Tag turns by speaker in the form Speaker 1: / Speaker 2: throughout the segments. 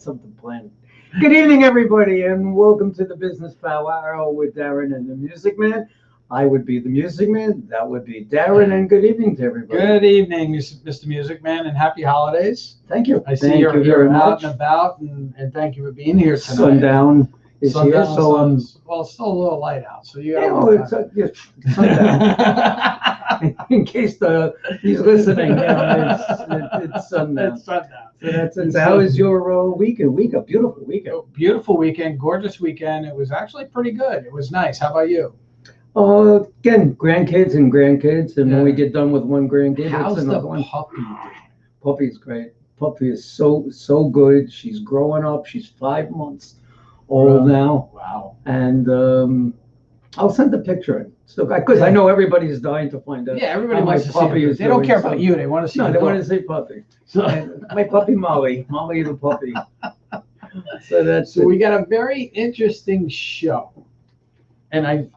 Speaker 1: something planned. Good evening, everybody, and welcome to the Business Power Hour with Darren and the Music Man. I would be the Music Man. That would be Darren, and good evening to everybody.
Speaker 2: Good evening, Mr. Music Man, and happy holidays.
Speaker 1: Thank you.
Speaker 2: I see you're out and about, and thank you for being here tonight.
Speaker 1: Sundown is here, so
Speaker 2: well, it's still a little light out, so you
Speaker 1: it's sundown. In case he's listening, it's sundown.
Speaker 2: It's sundown.
Speaker 1: So how was your weekend? A beautiful weekend.
Speaker 2: Beautiful weekend, gorgeous weekend. It was actually pretty good. It was nice. How about you?
Speaker 1: Again, grandkids, and when we get done with one grandkid,
Speaker 2: how's
Speaker 1: it's another
Speaker 2: the
Speaker 1: one.
Speaker 2: puppy?
Speaker 1: Puppy's great. Puppy is so good. She's growing up. She's 5 months old now.
Speaker 2: Wow.
Speaker 1: And I'll send the picture in. So, because I know everybody's dying to find out.
Speaker 2: Yeah, everybody wants to
Speaker 1: puppy
Speaker 2: see it.
Speaker 1: is
Speaker 2: They don't
Speaker 1: doing
Speaker 2: care about you. They want to see.
Speaker 1: No,
Speaker 2: the
Speaker 1: they
Speaker 2: dog.
Speaker 1: want to see puppy. So my puppy Molly the puppy. So that's
Speaker 2: So we got a very interesting show, and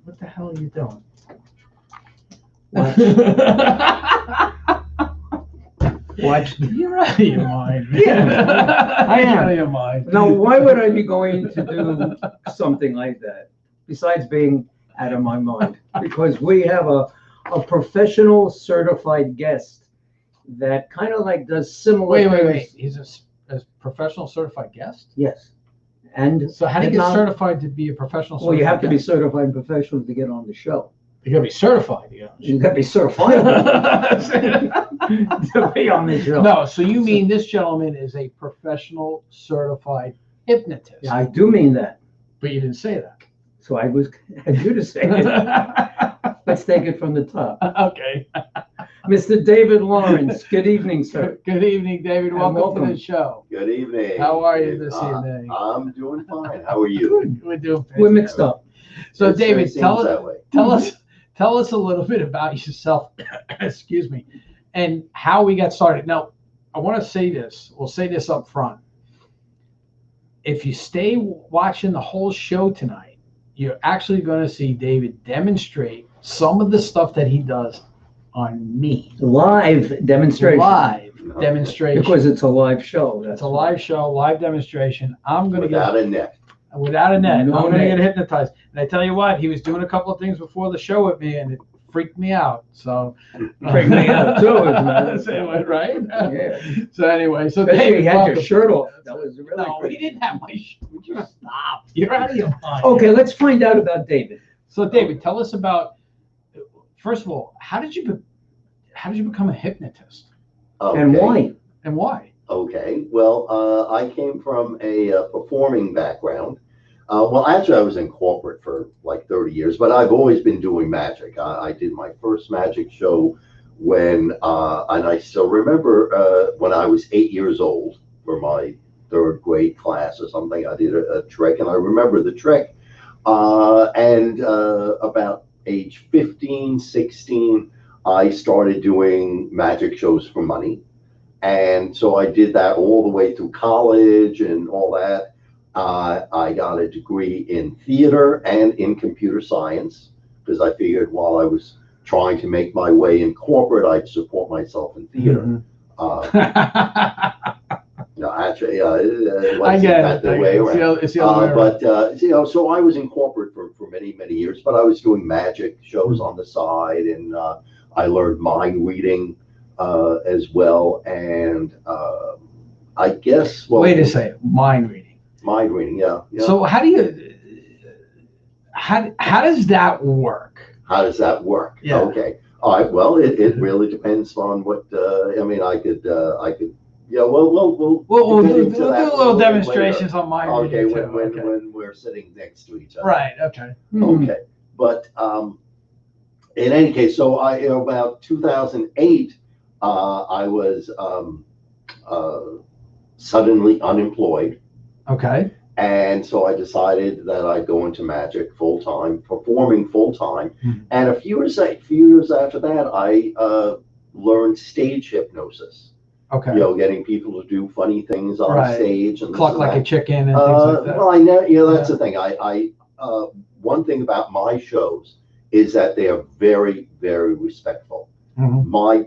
Speaker 2: what the hell are you doing?
Speaker 1: Watch.
Speaker 2: You're out of your mind.
Speaker 1: Yeah, I am.
Speaker 2: You're out of your mind.
Speaker 1: Now, why would I be going to do something like that? Besides being out of my mind, because we have a professional certified guest that kind of like does similar.
Speaker 2: Wait. He's a professional certified guest?
Speaker 1: Yes. And
Speaker 2: so how do you get certified to be a professional certified
Speaker 1: Well, you have to be
Speaker 2: guest?
Speaker 1: certified professional to get on the show.
Speaker 2: You got to be certified.
Speaker 1: You got to be certified to be on the show.
Speaker 2: No, so you mean this gentleman is a professional certified hypnotist?
Speaker 1: Yeah, I do mean that.
Speaker 2: But you didn't say that.
Speaker 1: So I had you to say it. Let's take it from the top.
Speaker 2: Okay.
Speaker 1: Mr. David Lawrence, good evening, sir.
Speaker 2: Good evening, David. Welcome to the show.
Speaker 3: Good evening.
Speaker 2: How are you this evening?
Speaker 3: I'm doing fine. How are you?
Speaker 2: We're doing fantastic.
Speaker 1: We're mixed up.
Speaker 2: So,
Speaker 3: It
Speaker 2: David,
Speaker 3: seems
Speaker 2: tell
Speaker 3: that way.
Speaker 2: us a little bit about yourself, excuse me, and how we got started. Now, I want to say this. We'll say this up front. If you stay watching the whole show tonight, you're actually going to see David demonstrate some of the stuff that he does on me.
Speaker 1: Live demonstration. Because it's a live show.
Speaker 2: It's a live show, live demonstration. I'm going to
Speaker 3: Without a net.
Speaker 2: Without a net.
Speaker 1: No
Speaker 2: I'm going to
Speaker 1: net.
Speaker 2: get hypnotized. And I tell you what, he was doing a couple of things before the show with me, and it freaked me out. So
Speaker 1: Freaked me out too, as a matter of fact.
Speaker 2: right?
Speaker 1: Yeah.
Speaker 2: So anyway, so
Speaker 1: Especially
Speaker 2: David,
Speaker 1: you had your
Speaker 2: welcome.
Speaker 1: shirt off. That was really
Speaker 2: No,
Speaker 1: pretty.
Speaker 2: he didn't have my shirt. Would you stop? You're out of your mind.
Speaker 1: Okay, let's find out about David.
Speaker 2: So David, tell us about. First of all, how did you become a hypnotist,
Speaker 3: Okay.
Speaker 1: And why?
Speaker 2: and why?
Speaker 3: Okay. Well, I came from a performing background. Well, actually, I was in corporate for like 30 years, but I've always been doing magic. I did my first magic show and I still remember when I was 8 years old for my third grade class or something. I did a trick, and I remember the trick. And about age 15, 16, I started doing magic shows for money. And so I did that all the way through college and all that. I got a degree in theater and in computer science because I figured while I was trying to make my way in corporate, I'd support myself in theater. No, actually, it
Speaker 2: I
Speaker 3: wasn't
Speaker 2: get
Speaker 3: the
Speaker 2: it.
Speaker 3: way around.
Speaker 2: It's the other way around.
Speaker 3: So I was in corporate for many, many years, but I was doing magic shows on the side, and I learned mind reading as well. And I guess, well,
Speaker 2: Wait a second, mind reading.
Speaker 3: mind reading, yeah.
Speaker 2: So how does that work?
Speaker 3: How does that work?
Speaker 2: Yeah.
Speaker 3: Okay. All right. Well, it really depends on what. I mean, I could. Yeah. Well,
Speaker 2: We'll
Speaker 3: get
Speaker 2: do
Speaker 3: into that
Speaker 2: little
Speaker 3: little bit
Speaker 2: demonstrations
Speaker 3: later.
Speaker 2: on mind
Speaker 3: Okay.
Speaker 2: reading too.
Speaker 3: When we're sitting next to each other.
Speaker 2: Right. Okay.
Speaker 3: Okay. But in any case, so about 2008, I was suddenly unemployed.
Speaker 2: Okay.
Speaker 3: And so I decided that I'd go into magic full time, performing full time.
Speaker 2: Mhm.
Speaker 3: And a few years after that, I learned stage hypnosis.
Speaker 2: Okay.
Speaker 3: Getting people to do funny things on
Speaker 2: Right.
Speaker 3: stage and
Speaker 2: Cluck
Speaker 3: this and
Speaker 2: like
Speaker 3: that.
Speaker 2: a chicken and things like that.
Speaker 3: Well, that's the thing. One thing about my shows is that they are very, very respectful.
Speaker 2: Mhm.
Speaker 3: My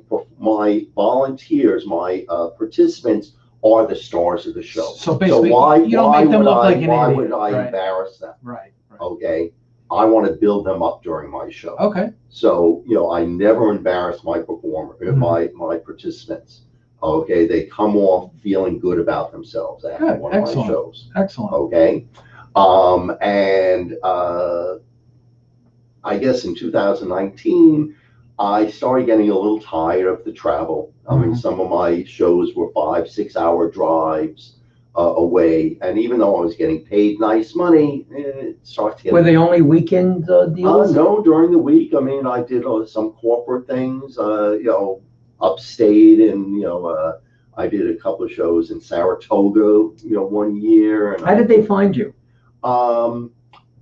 Speaker 3: volunteers, my participants are the stars of the show.
Speaker 2: So basically,
Speaker 3: why
Speaker 2: you don't make them
Speaker 3: would
Speaker 2: look
Speaker 3: I,
Speaker 2: like an
Speaker 3: why
Speaker 2: idiot,
Speaker 3: would I
Speaker 2: right?
Speaker 3: embarrass them?
Speaker 2: Right.
Speaker 3: Okay, I want to build them up during my show.
Speaker 2: Okay.
Speaker 3: So I never embarrass my my participants. Okay, they come off feeling good about themselves after
Speaker 2: Good.
Speaker 3: one of
Speaker 2: Excellent.
Speaker 3: my shows.
Speaker 2: Excellent.
Speaker 3: Okay, and I guess in 2019, I started getting a little tired of the travel. I mean, some of my shows were 5-6 hour drives away, and even though I was getting paid nice money, it started getting.
Speaker 1: Were they only weekend deals?
Speaker 3: No, during the week. I mean, I did some corporate things, upstate, and I did a couple of shows in Saratoga, one year. And
Speaker 1: How did they find you?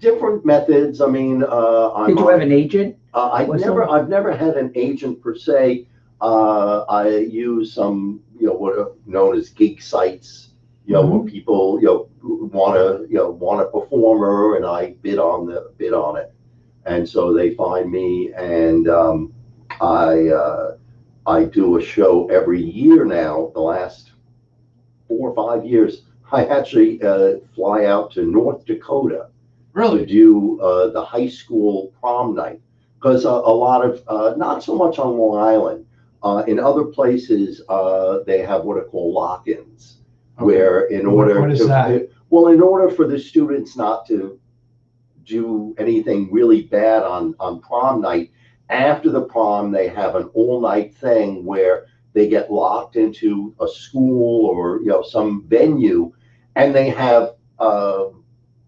Speaker 3: Different methods. I mean,
Speaker 1: Did you have an agent?
Speaker 3: I've never had an agent per se. I use some, what are known as gig sites, where people, want a performer, and I bid on it, and so they find me, and I do a show every year now. The last 4 or 5 years, I actually fly out to North Dakota.
Speaker 2: Really?
Speaker 3: To do the high school prom night, because a lot of not so much on Long Island, in other places they have what are called lock-ins, where in order
Speaker 2: what is that?
Speaker 3: Well, in order for the students not to do anything really bad on prom night, after the prom they have an all-night thing where they get locked into a school or some venue, and they have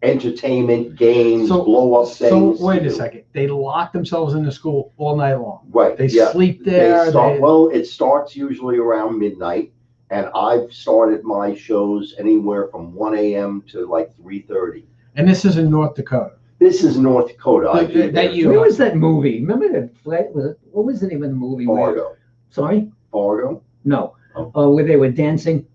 Speaker 3: entertainment, games, blow up things.
Speaker 2: So wait a second. They lock themselves in the school all night long.
Speaker 3: Right.
Speaker 2: They sleep there.
Speaker 3: Well, it starts usually around midnight, and I've started my shows anywhere from 1 a.m. to like 3:30.
Speaker 2: And this is in North Dakota.
Speaker 3: This is North Dakota.
Speaker 1: Where was that movie? Remember that? What was the name of the movie?
Speaker 3: Fargo.
Speaker 1: Sorry?
Speaker 3: Fargo?
Speaker 1: No.
Speaker 3: Oh.
Speaker 1: Where they were dancing.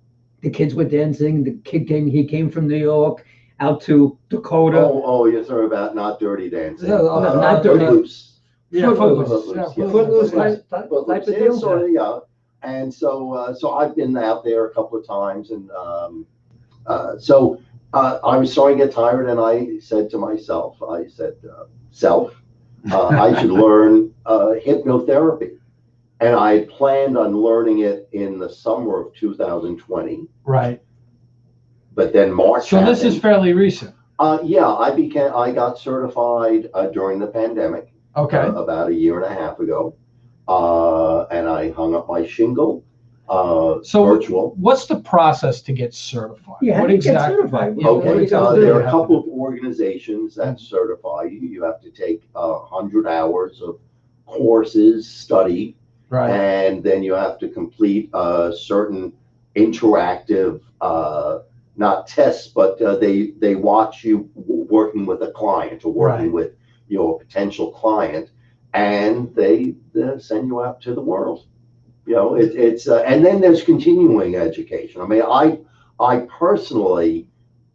Speaker 1: The kids were dancing. The kid came from New York out to Dakota.
Speaker 3: Oh, you're talking about Not Dirty Dancing.
Speaker 1: No, not Dirty.
Speaker 3: Footloose.
Speaker 2: Yeah,
Speaker 3: Footloose.
Speaker 1: Footloose type of deal.
Speaker 3: Yeah. And so I've been out there a couple of times, and so I was starting to get tired, and I said to myself, I should learn hypnotherapy. And I had planned on learning it in the summer of 2020.
Speaker 2: Right.
Speaker 3: But then March.
Speaker 2: So this is fairly recent.
Speaker 3: Yeah, I got certified during the pandemic.
Speaker 2: Okay.
Speaker 3: About 1.5 years ago. And I hung up my shingle. Virtual.
Speaker 2: What's the process to get certified?
Speaker 1: Yeah, how do you get certified?
Speaker 3: Okay, there are a couple of organizations that certify you. You have to take 100 hours of courses, study,
Speaker 2: right,
Speaker 3: and then you have to complete certain interactive, not tests, but they watch you working with a client or working with a potential client, and they send you out to the world. It's and then there's continuing education. I mean, I personally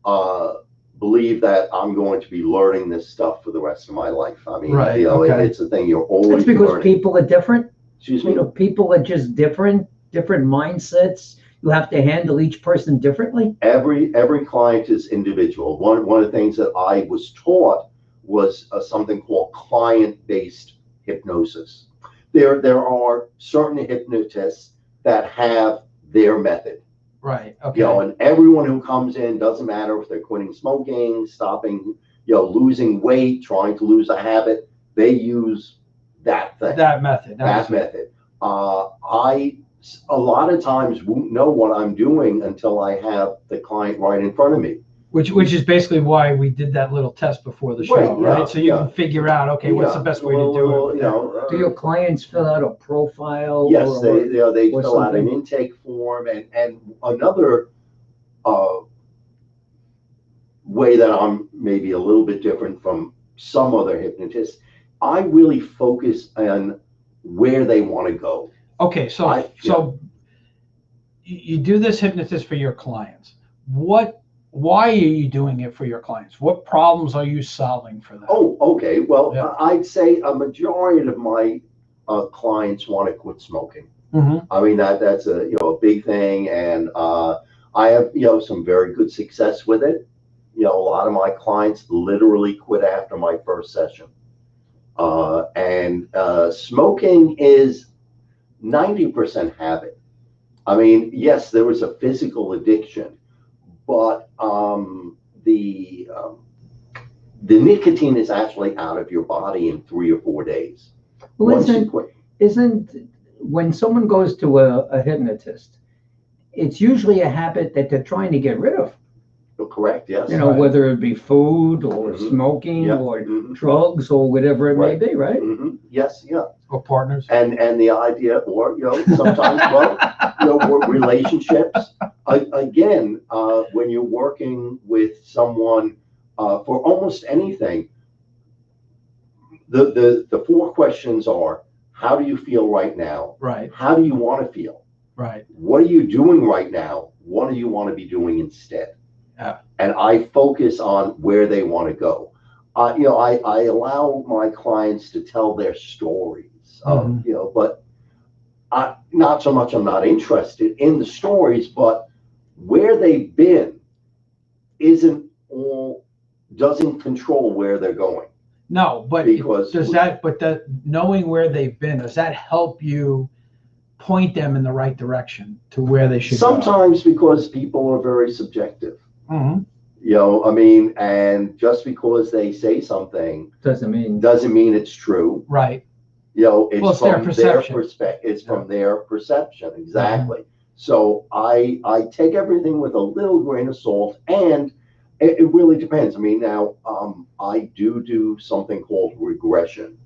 Speaker 3: believe that I'm going to be learning this stuff for the rest of my life. I mean, it's a thing you're always
Speaker 1: That's because
Speaker 3: learning.
Speaker 1: people are different.
Speaker 3: Excuse me?
Speaker 1: People are just different mindsets. You have to handle each person differently.
Speaker 3: Every client is individual. One of the things that I was taught was something called client-based hypnosis. There are certain hypnotists that have their method.
Speaker 2: Right. Okay.
Speaker 3: And everyone who comes in, doesn't matter if they're quitting smoking, stopping, losing weight, trying to lose a habit, they use that thing.
Speaker 2: That method.
Speaker 3: That method. I a lot of times won't know what I'm doing until I have the client right in front of me.
Speaker 2: Which is basically why we did that little test before the show, right? So you can figure out, okay, what's the best way to do it?
Speaker 1: Do your clients fill out a profile?
Speaker 3: Yes, they fill out an intake form, and another way that I'm maybe a little bit different from some other hypnotists, I really focus on where they want to go.
Speaker 2: Okay, so you do this hypnotist for your clients. Why are you doing it for your clients? What problems are you solving for them?
Speaker 3: Oh, okay. Well, I'd say a majority of my clients want to quit smoking.
Speaker 2: Mm-hmm.
Speaker 3: I mean, that's a big thing, and I have, some very good success with it. A lot of my clients literally quit after my first session. And smoking is 90% habit. I mean, yes, there was a physical addiction, but the nicotine is actually out of your body in 3 or 4 days.
Speaker 1: Well,
Speaker 3: Once you quit.
Speaker 1: isn't when someone goes to a hypnotist, it's usually a habit that they're trying to get rid of.
Speaker 3: Correct, yes.
Speaker 2: Right.
Speaker 1: Whether it be food or
Speaker 3: Mhm.
Speaker 1: smoking
Speaker 3: Yep.
Speaker 1: or
Speaker 3: Mhm.
Speaker 1: drugs or whatever it
Speaker 3: Right.
Speaker 1: may be, right?
Speaker 3: Yes, yeah.
Speaker 2: Or partners.
Speaker 3: And the idea, or, sometimes, relationships. Again, when you're working with someone for almost anything, the 4 questions are, how do you feel right now?
Speaker 2: Right.
Speaker 3: How do you want to feel?
Speaker 2: Right.
Speaker 3: What are you doing right now? What do you want to be doing instead?
Speaker 2: Yeah.
Speaker 3: And I focus on where they want to go. I allow my clients to tell their stories, but not so much I'm not interested in the stories, but where they've been doesn't control where they're going.
Speaker 2: No, but
Speaker 3: Because
Speaker 2: knowing where they've been, does that help you point them in the right direction to where they should go?
Speaker 3: Sometimes, because people are very subjective.
Speaker 2: Mm-hmm.
Speaker 3: I mean, and just because they say something
Speaker 1: Doesn't
Speaker 3: mean it's true.
Speaker 2: Right.
Speaker 3: It's
Speaker 2: their
Speaker 3: from
Speaker 2: perception.
Speaker 3: their perspective. It's from their perception. Exactly. So I take everything with a little grain of salt, and it really depends. I mean, now I do something called regression.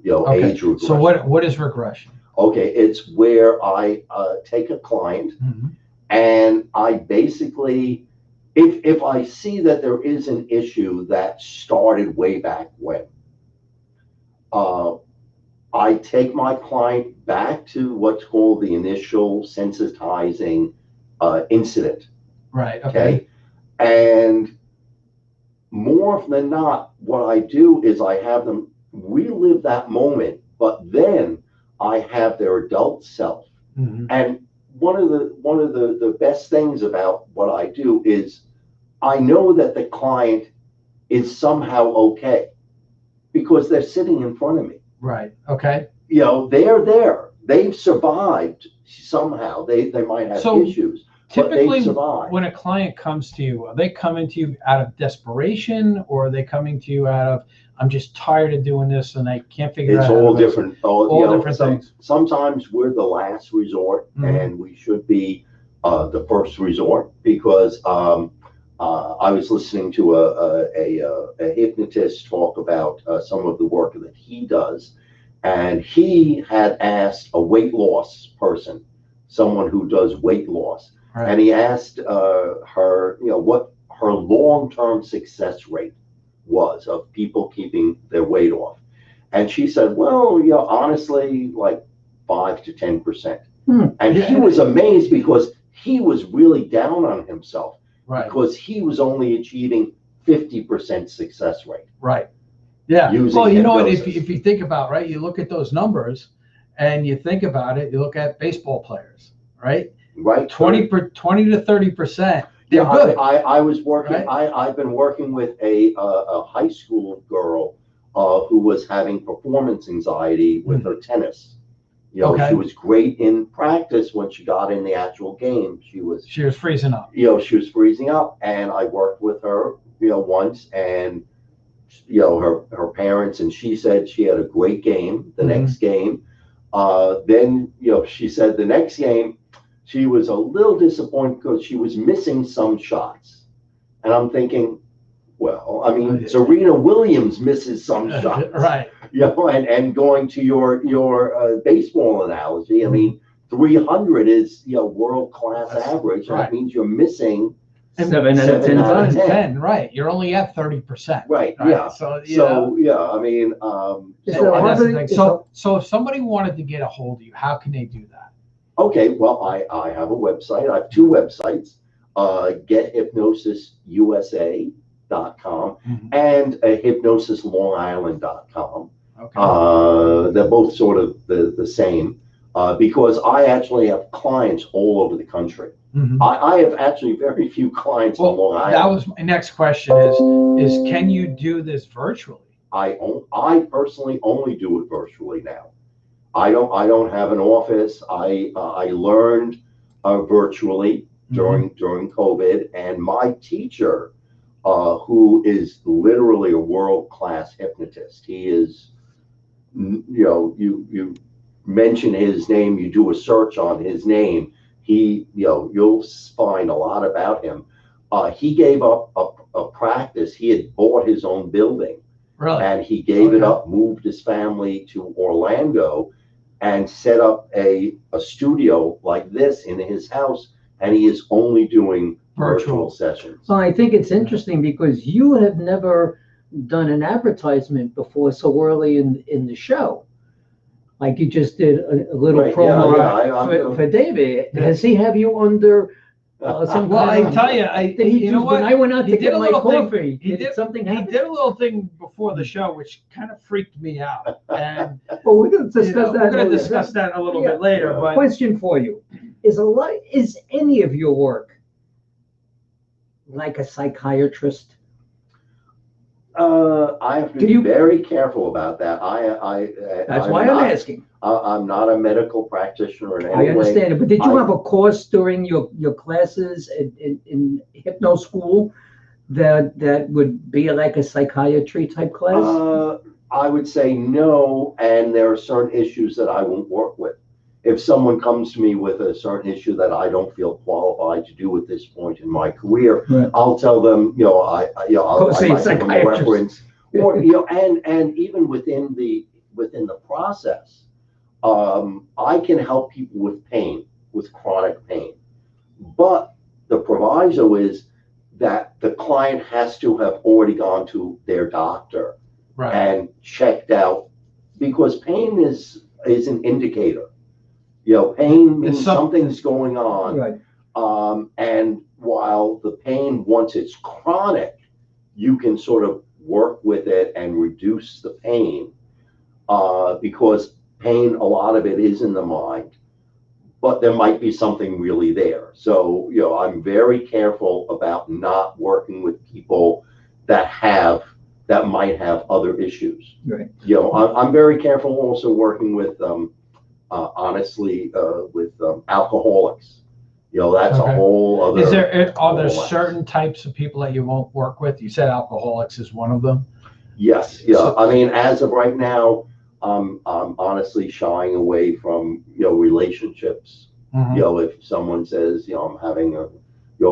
Speaker 2: Okay.
Speaker 3: Age regression.
Speaker 2: So what is regression?
Speaker 3: Okay, it's where I take a client and I basically, if I see that there is an issue that started way back when, I take my client back to what's called the initial sensitizing incident.
Speaker 2: Right. Okay.
Speaker 3: And more often than not, what I do is I have them relive that moment, but then I have their adult self. And one of the best things about what I do is I know that the client is somehow okay because they're sitting in front of me.
Speaker 2: Right. Okay.
Speaker 3: They're there. They've survived somehow. They might have issues, but
Speaker 2: typically,
Speaker 3: they've survived.
Speaker 2: when a client comes to you, are they coming to you out of desperation, or are they coming to you out of, I'm just tired of doing this and I can't figure out?
Speaker 3: It's all different.
Speaker 2: All different things.
Speaker 3: Sometimes we're the last resort, and we should be the first resort, because I was listening to a hypnotist talk about some of the work that he does, and he had asked a weight loss person, someone who does weight loss, and he asked her, what her long-term success rate was of people keeping their weight off. And she said, well, honestly, like 5 to 10%. And he was amazed because he was really down on himself, because he was only achieving 50% success rate.
Speaker 2: Right. Yeah.
Speaker 3: Well,
Speaker 2: if you think about, right, you look at those numbers and you think about it, you look at baseball players, right?
Speaker 3: Right.
Speaker 2: 20 to 30%.
Speaker 3: Yeah,
Speaker 2: good.
Speaker 3: I was working.
Speaker 2: Right?
Speaker 3: I've been working with a high school girl who was having performance anxiety with her tennis. She was great in practice. When she got in the actual game, she was
Speaker 2: freezing up.
Speaker 3: She was freezing up, and I worked with her, once, and her parents, and she said she had a great game. The next game, then she said the next game, she was a little disappointed because she was missing some shots. And I'm thinking, well, I mean, Serena Williams misses some shots.
Speaker 2: Right.
Speaker 3: And going to your baseball analogy, I mean, 300 is, world-class average. That means you're missing
Speaker 1: 7 out of 10 times.
Speaker 2: 10, right. You're only at 30%.
Speaker 3: Right. Yeah.
Speaker 2: So
Speaker 3: I mean,
Speaker 2: that's the thing. So if somebody wanted to get a hold of you, how can they do that?
Speaker 3: Okay, well, I have a website. I have 2 websites, GetHypnosisUSA.com and HypnosisLongIsland.com. Okay. They're both sort of the same. because I actually have clients all over the country.
Speaker 2: Mhm.
Speaker 3: I have actually very few clients on Long
Speaker 2: Well,
Speaker 3: Island.
Speaker 2: that was my next question is can you do this virtually?
Speaker 3: I personally only do it virtually now. I don't have an office. I learned virtually during COVID, and my teacher, who is literally a world-class hypnotist. He is, you mention his name, you do a search on his name, you'll find a lot about him. He gave up a practice. He had bought his own building.
Speaker 2: Really?
Speaker 3: And he gave it up, moved his family to Orlando, and set up a studio like this in his house, and he is only doing virtual sessions.
Speaker 1: So I think it's interesting because you have never done an advertisement before so early in the show. Like you just did a little promo for David. Does he have you under some
Speaker 2: Well,
Speaker 1: kind
Speaker 2: I tell you, you know what?
Speaker 1: When I went out
Speaker 2: He
Speaker 1: to
Speaker 2: did
Speaker 1: get
Speaker 2: a
Speaker 1: my
Speaker 2: little thing.
Speaker 1: coffee,
Speaker 2: He
Speaker 1: did something
Speaker 2: He
Speaker 1: happen?
Speaker 2: did a little thing before the show, which kind of freaked me out. And
Speaker 1: Well, we're going to discuss that.
Speaker 2: we're going to discuss that a little bit later. But
Speaker 1: Question for you: is any of your work like a psychiatrist?
Speaker 3: I have to be very careful about that.
Speaker 1: That's why I'm asking.
Speaker 3: I'm not a medical practitioner in any way.
Speaker 1: I understand it, but did you have a course during your classes in hypno school that would be like a psychiatry type class?
Speaker 3: I would say no, and there are certain issues that I won't work with. If someone comes to me with a certain issue that I don't feel qualified to do at this point in my career,
Speaker 1: Right.
Speaker 3: I'll tell them, I might give them a reference, or and even within the process, I can help people with pain, with chronic pain, but the proviso is that the client has to have already gone to their doctor and checked out, because pain is an indicator. Pain means something's going on.
Speaker 1: Right.
Speaker 3: And while the pain, once it's chronic, you can sort of work with it and reduce the pain, because pain, a lot of it is in the mind, but there might be something really there. So, I'm very careful about not working with people that might have other issues.
Speaker 1: Right.
Speaker 3: I'm very careful also working with, honestly, with alcoholics. That's a whole other.
Speaker 2: Are there certain types of people that you won't work with? You said alcoholics is one of them.
Speaker 3: Yes. Yeah. I mean, as of right now, I'm honestly shying away from relationships. If someone says I'm having a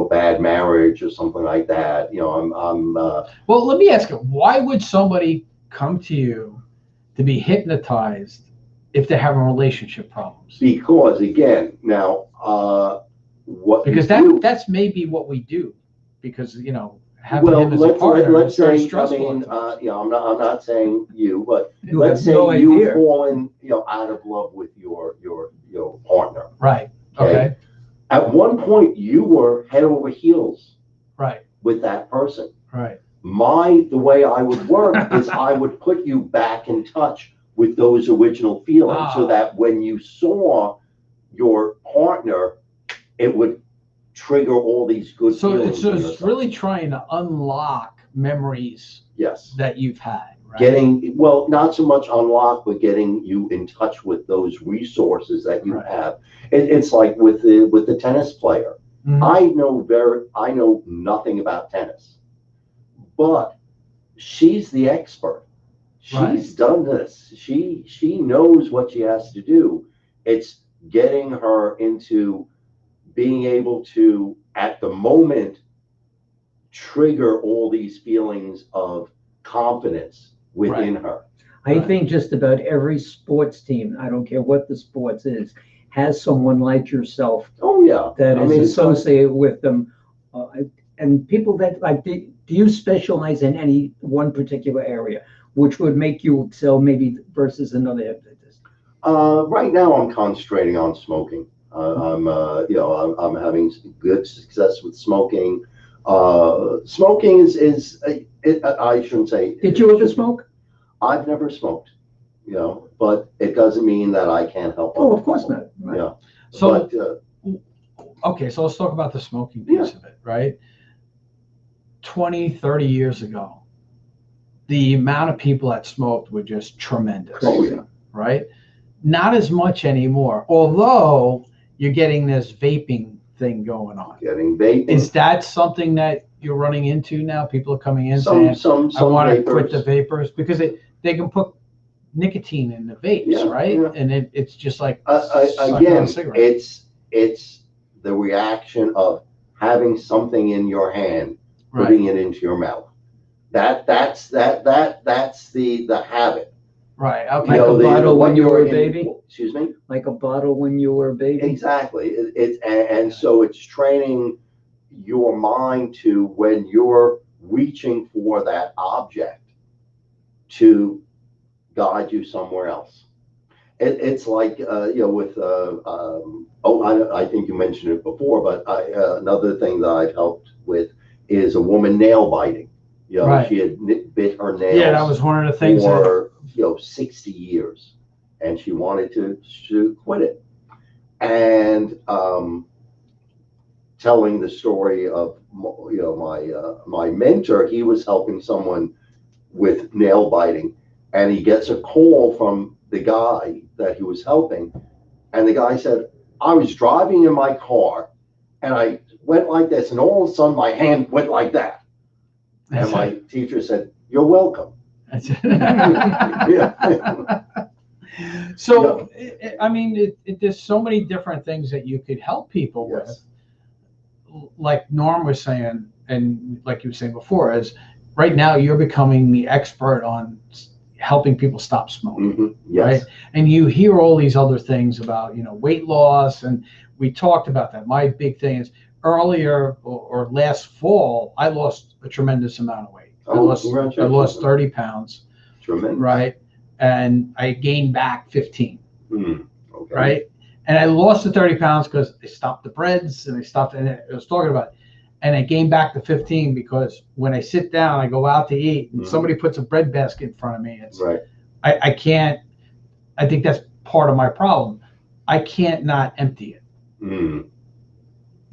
Speaker 3: bad marriage or something like that, I'm.
Speaker 2: Well, let me ask you, why would somebody come to you to be hypnotized if they're having relationship problems?
Speaker 3: Because again, now
Speaker 2: that's maybe what we do, because having him as a partner
Speaker 3: let's
Speaker 2: is very
Speaker 3: say,
Speaker 2: stressful.
Speaker 3: I'm not saying you, but
Speaker 1: You
Speaker 3: let's say
Speaker 1: have no
Speaker 3: you've
Speaker 1: idea.
Speaker 3: fallen out of love with your partner.
Speaker 2: Right. Okay.
Speaker 3: At one point, you were head over heels.
Speaker 2: Right.
Speaker 3: With that person.
Speaker 2: Right.
Speaker 3: The way I would work is I would put you back in touch with those original feelings, so that when you saw your partner, it would trigger all these good feelings.
Speaker 2: So it's really trying to unlock memories.
Speaker 3: Yes.
Speaker 2: That you've had. Right?
Speaker 3: Not so much unlock, but getting you in touch with those resources that you have. It's like with the tennis player. Mm-hmm. I know nothing about tennis, but she's the expert. She's done this. She knows what she has to do. It's getting her into being able to, at the moment, trigger all these feelings of confidence within her.
Speaker 1: I think just about every sports team, I don't care what the sports is, has someone like yourself.
Speaker 3: Oh yeah,
Speaker 1: that is associated with them, and people that like. Do you specialize in any one particular area, which would make you excel maybe versus another hypnotist?
Speaker 3: Right now, I'm concentrating on smoking. I'm having good success with smoking. Smoking is I shouldn't say.
Speaker 1: Did you ever smoke?
Speaker 3: I've never smoked. you know, but it doesn't mean that I can't help.
Speaker 1: Oh,
Speaker 3: other
Speaker 1: of course
Speaker 3: people.
Speaker 1: not. Right.
Speaker 3: Yeah.
Speaker 2: So,
Speaker 3: But,
Speaker 2: okay, so let's talk about the smoking piece of it, right? 20, 30 years ago, the amount of people that smoked were just tremendous,
Speaker 3: oh yeah.
Speaker 2: right? Not as much anymore, although you're getting this vaping thing going on.
Speaker 3: Getting vaping.
Speaker 2: Is that something that you're running into now? People are coming in
Speaker 3: some
Speaker 2: saying, I want to
Speaker 3: vapors.
Speaker 2: quit the vapors because they can put nicotine in the vapes,
Speaker 3: Yeah,
Speaker 2: right?
Speaker 3: yeah.
Speaker 2: And it's just like sucking on
Speaker 3: Again,
Speaker 2: a cigarette.
Speaker 3: it's the reaction of having something in your hand,
Speaker 2: Right.
Speaker 3: putting it into your mouth. That's the habit.
Speaker 2: Right.
Speaker 1: Like
Speaker 2: Okay.
Speaker 1: a bottle when you were a
Speaker 3: in-
Speaker 1: baby?
Speaker 3: Excuse me?
Speaker 1: Like a bottle when you were a baby.
Speaker 3: Exactly. And so it's training your mind to, when you're reaching for that object, to guide you somewhere else. It's like, with, I think you mentioned it before, but another thing that I've helped with is a woman nail biting.
Speaker 2: Right.
Speaker 3: She had bit her nails.
Speaker 2: Yeah, that was one of the things
Speaker 3: for 60 years, and she wanted to quit it. And telling the story of my mentor, he was helping someone with nail biting, and he gets a call from the guy that he was helping, and the guy said, I was driving in my car and I went like this, and all of a sudden my hand went like that. And my teacher said, you're welcome. Yeah.
Speaker 2: So, I mean, there's so many different things that you could help people
Speaker 3: Yes.
Speaker 2: with. Like Norm was saying, and like you were saying before, is right now you're becoming the expert on helping people stop smoking.
Speaker 3: Mm-hmm. Yes.
Speaker 2: Right? And you hear all these other things about, weight loss, and we talked about that. My big thing is earlier or last fall, I lost a tremendous amount of weight. I lost 30 pounds.
Speaker 3: Tremendous.
Speaker 2: Right. And I gained back 15.
Speaker 3: Okay.
Speaker 2: Right. And I lost the 30 pounds because I stopped the breads and I was talking about it. And I gained back the 15 because when I sit down, I go out to eat and somebody puts a bread basket in front of me. It's
Speaker 3: right.
Speaker 2: I can't, I think that's part of my problem. I can't not empty it.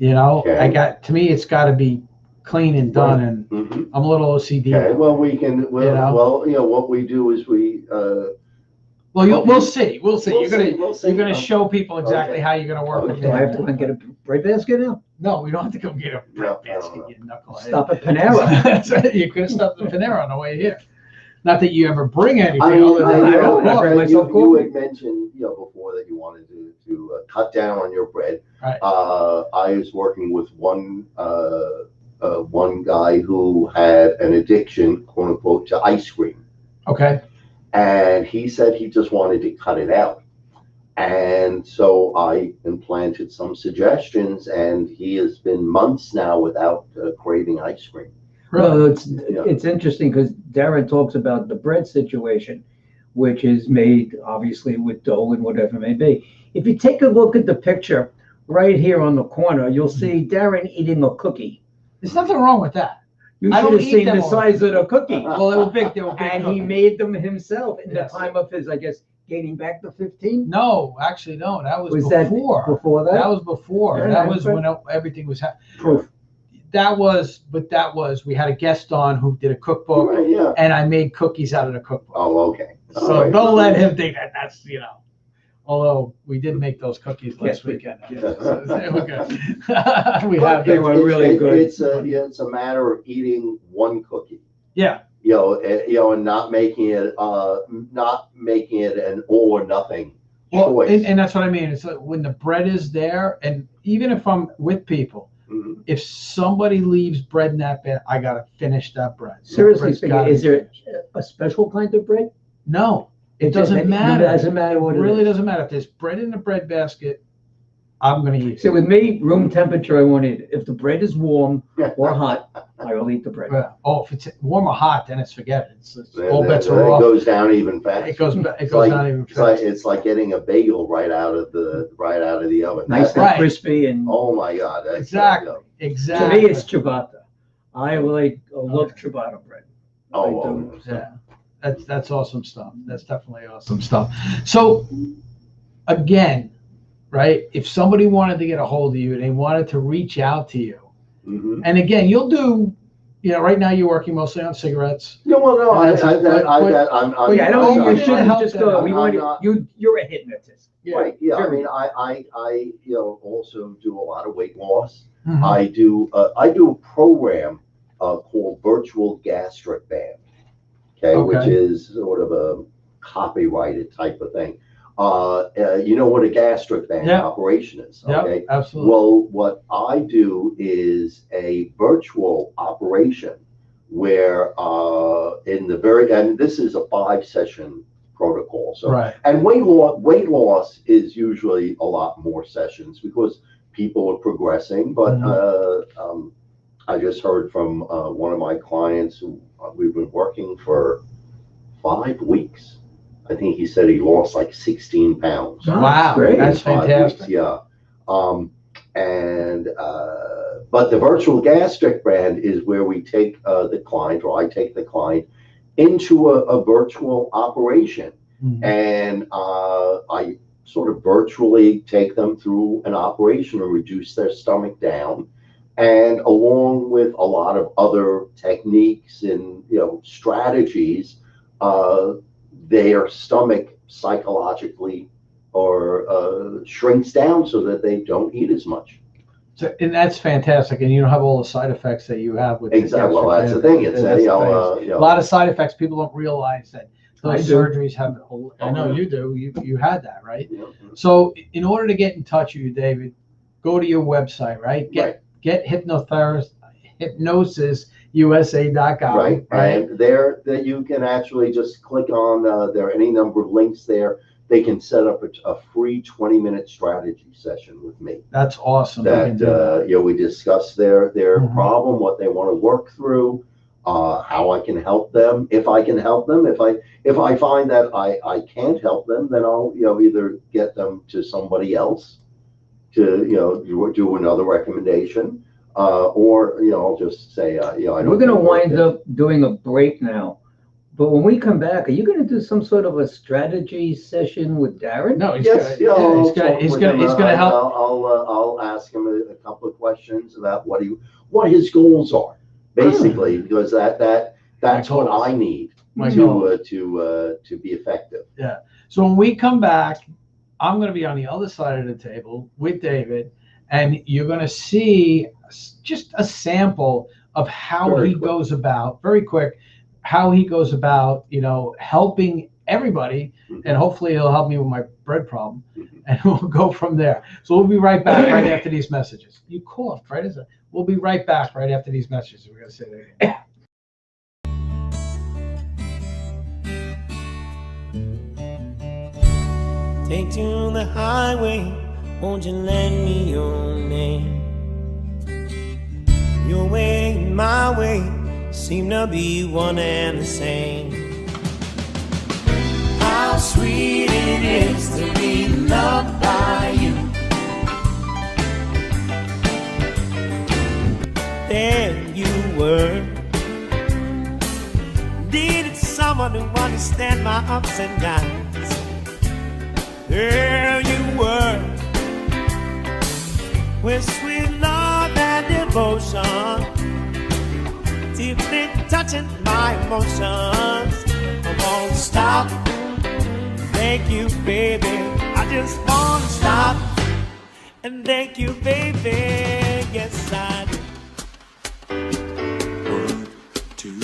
Speaker 3: Okay.
Speaker 2: To me, it's got to be clean and done. And I'm a little OCD.
Speaker 3: Okay. Well, what we do is
Speaker 2: we'll see. We'll see.
Speaker 3: You're
Speaker 2: gonna show people exactly how you're gonna work with
Speaker 1: Do I have to go and get a bread basket now?
Speaker 2: No, we don't have to go get a bread
Speaker 3: No,
Speaker 2: basket,
Speaker 3: no.
Speaker 2: you knucklehead.
Speaker 1: Stop at Panera.
Speaker 2: That's right. You could have stopped at Panera on the way here. Not that you ever bring anything
Speaker 3: I
Speaker 2: other than
Speaker 1: I don't. I bring myself
Speaker 3: you
Speaker 1: coffee.
Speaker 3: had mentioned before that you wanted to cut down on your bread.
Speaker 2: Right.
Speaker 3: I was working with one guy who had an addiction, quote unquote, to ice cream.
Speaker 2: Okay.
Speaker 3: And he said he just wanted to cut it out. And so I implanted some suggestions, and he has been months now without craving ice cream.
Speaker 1: Well, it's interesting because Darren talks about the bread situation, which is made obviously with dough and whatever it may be. If you take a look at the picture right here on the corner, you'll see Darren eating a cookie.
Speaker 2: There's nothing wrong with that.
Speaker 1: You
Speaker 2: I
Speaker 1: should
Speaker 2: don't
Speaker 1: have
Speaker 2: eat
Speaker 1: seen
Speaker 2: them
Speaker 1: the
Speaker 2: all.
Speaker 1: size of the cookie.
Speaker 2: Well, they were big.
Speaker 1: And he
Speaker 2: cookies.
Speaker 1: made them himself in the
Speaker 2: Yes.
Speaker 1: time of his, I guess, gaining back the 15.
Speaker 2: No, actually, no. That was
Speaker 1: That
Speaker 2: before.
Speaker 1: before that?
Speaker 2: That was before.
Speaker 1: Yeah,
Speaker 2: That was
Speaker 1: right.
Speaker 2: when everything was happening.
Speaker 1: Proof.
Speaker 2: We had a guest on who did a cookbook,
Speaker 3: Right, yeah.
Speaker 2: and I made cookies out of the cookbook.
Speaker 3: Oh, okay. All
Speaker 2: So
Speaker 3: right.
Speaker 2: don't let him think that that's, although we did make those cookies last
Speaker 1: Yes, we
Speaker 2: weekend.
Speaker 1: did.
Speaker 2: So they were good. we
Speaker 3: But
Speaker 2: have
Speaker 1: They
Speaker 2: them.
Speaker 1: were really good.
Speaker 3: It's a matter of eating one cookie.
Speaker 2: Yeah.
Speaker 3: And not making it an all or nothing
Speaker 2: Well,
Speaker 3: choice.
Speaker 2: and that's what I mean. It's like when the bread is there, and even if I'm with people,
Speaker 3: Mhm.
Speaker 2: if somebody leaves bread in that bed, I gotta finish that bread. That
Speaker 1: Seriously
Speaker 2: bread's
Speaker 1: speaking,
Speaker 2: gotta
Speaker 1: is
Speaker 2: be
Speaker 1: there
Speaker 2: finished.
Speaker 1: a special kind of bread?
Speaker 2: No, it doesn't matter.
Speaker 1: It doesn't matter what
Speaker 2: It
Speaker 1: it
Speaker 2: really
Speaker 1: is.
Speaker 2: doesn't matter. If there's bread in the bread basket, I'm gonna eat
Speaker 1: See,
Speaker 2: it.
Speaker 1: with me, room temperature, I won't eat it. If the bread is warm or hot, I will eat the bread.
Speaker 2: If it's warm or hot, then forget it. It's
Speaker 3: Then-
Speaker 2: all
Speaker 3: then-
Speaker 2: bets
Speaker 3: then
Speaker 2: are
Speaker 3: it
Speaker 2: off.
Speaker 3: goes down even faster.
Speaker 2: It goes
Speaker 3: like-
Speaker 2: down even
Speaker 3: It's like
Speaker 2: faster.
Speaker 3: getting a bagel right out of the oven.
Speaker 1: Nice and
Speaker 2: Right.
Speaker 1: crispy and
Speaker 3: Oh my God! That's,
Speaker 2: Exactly.
Speaker 1: to
Speaker 2: Exactly.
Speaker 1: me, it's ciabatta. I love ciabatta bread. I
Speaker 3: Oh,
Speaker 1: do.
Speaker 2: Yeah. That's awesome stuff. That's definitely awesome stuff. So again, right? If somebody wanted to get a hold of you, they wanted to reach out to you, and again, you'll do. Right now you're working mostly on cigarettes.
Speaker 3: No, well, no,
Speaker 2: And
Speaker 3: I
Speaker 1: don't think
Speaker 2: I'm
Speaker 1: you shouldn't
Speaker 2: not-
Speaker 1: just go. We want
Speaker 3: not-
Speaker 1: you're a hypnotist.
Speaker 3: Right, yeah, I
Speaker 1: Sure.
Speaker 3: mean, I also do a lot of weight loss.
Speaker 2: Mhm.
Speaker 3: I do a program called Virtual Gastric Band, which
Speaker 2: Okay.
Speaker 3: is sort of a copyrighted type of thing. You know what a gastric band
Speaker 2: Yeah.
Speaker 3: operation is, okay?
Speaker 2: Yep, absolutely.
Speaker 3: Well, what I do is a virtual operation where and this is a 5-session protocol. So,
Speaker 2: Right.
Speaker 3: and weight loss is usually a lot more sessions because people are progressing. But I just heard from one of my clients who we've been working for 5 weeks. I think he said he lost like 16 pounds.
Speaker 2: Wow,
Speaker 1: great.
Speaker 2: that's
Speaker 3: In 5
Speaker 2: fantastic.
Speaker 3: weeks, yeah. But the virtual gastric band is where we take the client, or I take the client, into a virtual operation.
Speaker 2: Mhm.
Speaker 3: And I sort of virtually take them through an operation to reduce their stomach down. And along with a lot of techniques and strategies, their stomach psychologically or shrinks down so that they don't eat as much.
Speaker 2: So, and that's fantastic, and you don't have all the side effects that you have with
Speaker 3: Exactly. Well, that's the thing. It's
Speaker 2: That's
Speaker 3: a
Speaker 2: a lot of side effects. People don't realize that those
Speaker 1: I do.
Speaker 2: surgeries have. I know you do. You had that, right?
Speaker 3: Yeah.
Speaker 2: So, in order to get in touch with you, David, go to your website, right? Get hypnosisusa.com.
Speaker 3: Right. And there that you can actually just click on. There are any number of links there. They can set up a free 20-minute strategy session with me.
Speaker 2: That's awesome. We can do that.
Speaker 3: We discuss their
Speaker 2: Mhm.
Speaker 3: problem, what they want to work through, how I can help them, if I can help them. If I find that I can't help them, then I'll either get them to somebody else to do another recommendation, or I'll just say I don't.
Speaker 1: We're going to wind up doing a break now. But when we come back, are you going to do some sort of a strategy session with Darren?
Speaker 2: No, he's
Speaker 3: Yes,
Speaker 2: he's gonna help.
Speaker 3: I'll ask him a couple of questions about what his goals are, basically, because that's what I need to be effective.
Speaker 2: Yeah. So when we come back, I'm going to be on the other side of the table with David, and you're going to see just a sample of how
Speaker 3: Very
Speaker 2: he
Speaker 3: quick.
Speaker 2: goes about, very quick, how he goes about, helping everybody, and hopefully he'll help me with my bread problem, and we'll go from there. So we'll be right back right after these messages. You coughed, right? We'll be right back right after these messages. We're going to say that again.
Speaker 4: Take to the highway, won't you lend me your name? Your way and my way seem to be one and the same. How sweet it is to be loved by you. There you were, needed someone to understand my ups and downs. There you were, with sweet love and devotion, deeply touching my emotions. I won't stop. Thank you, baby. I just won't stop. And thank you, baby. Yes, I do.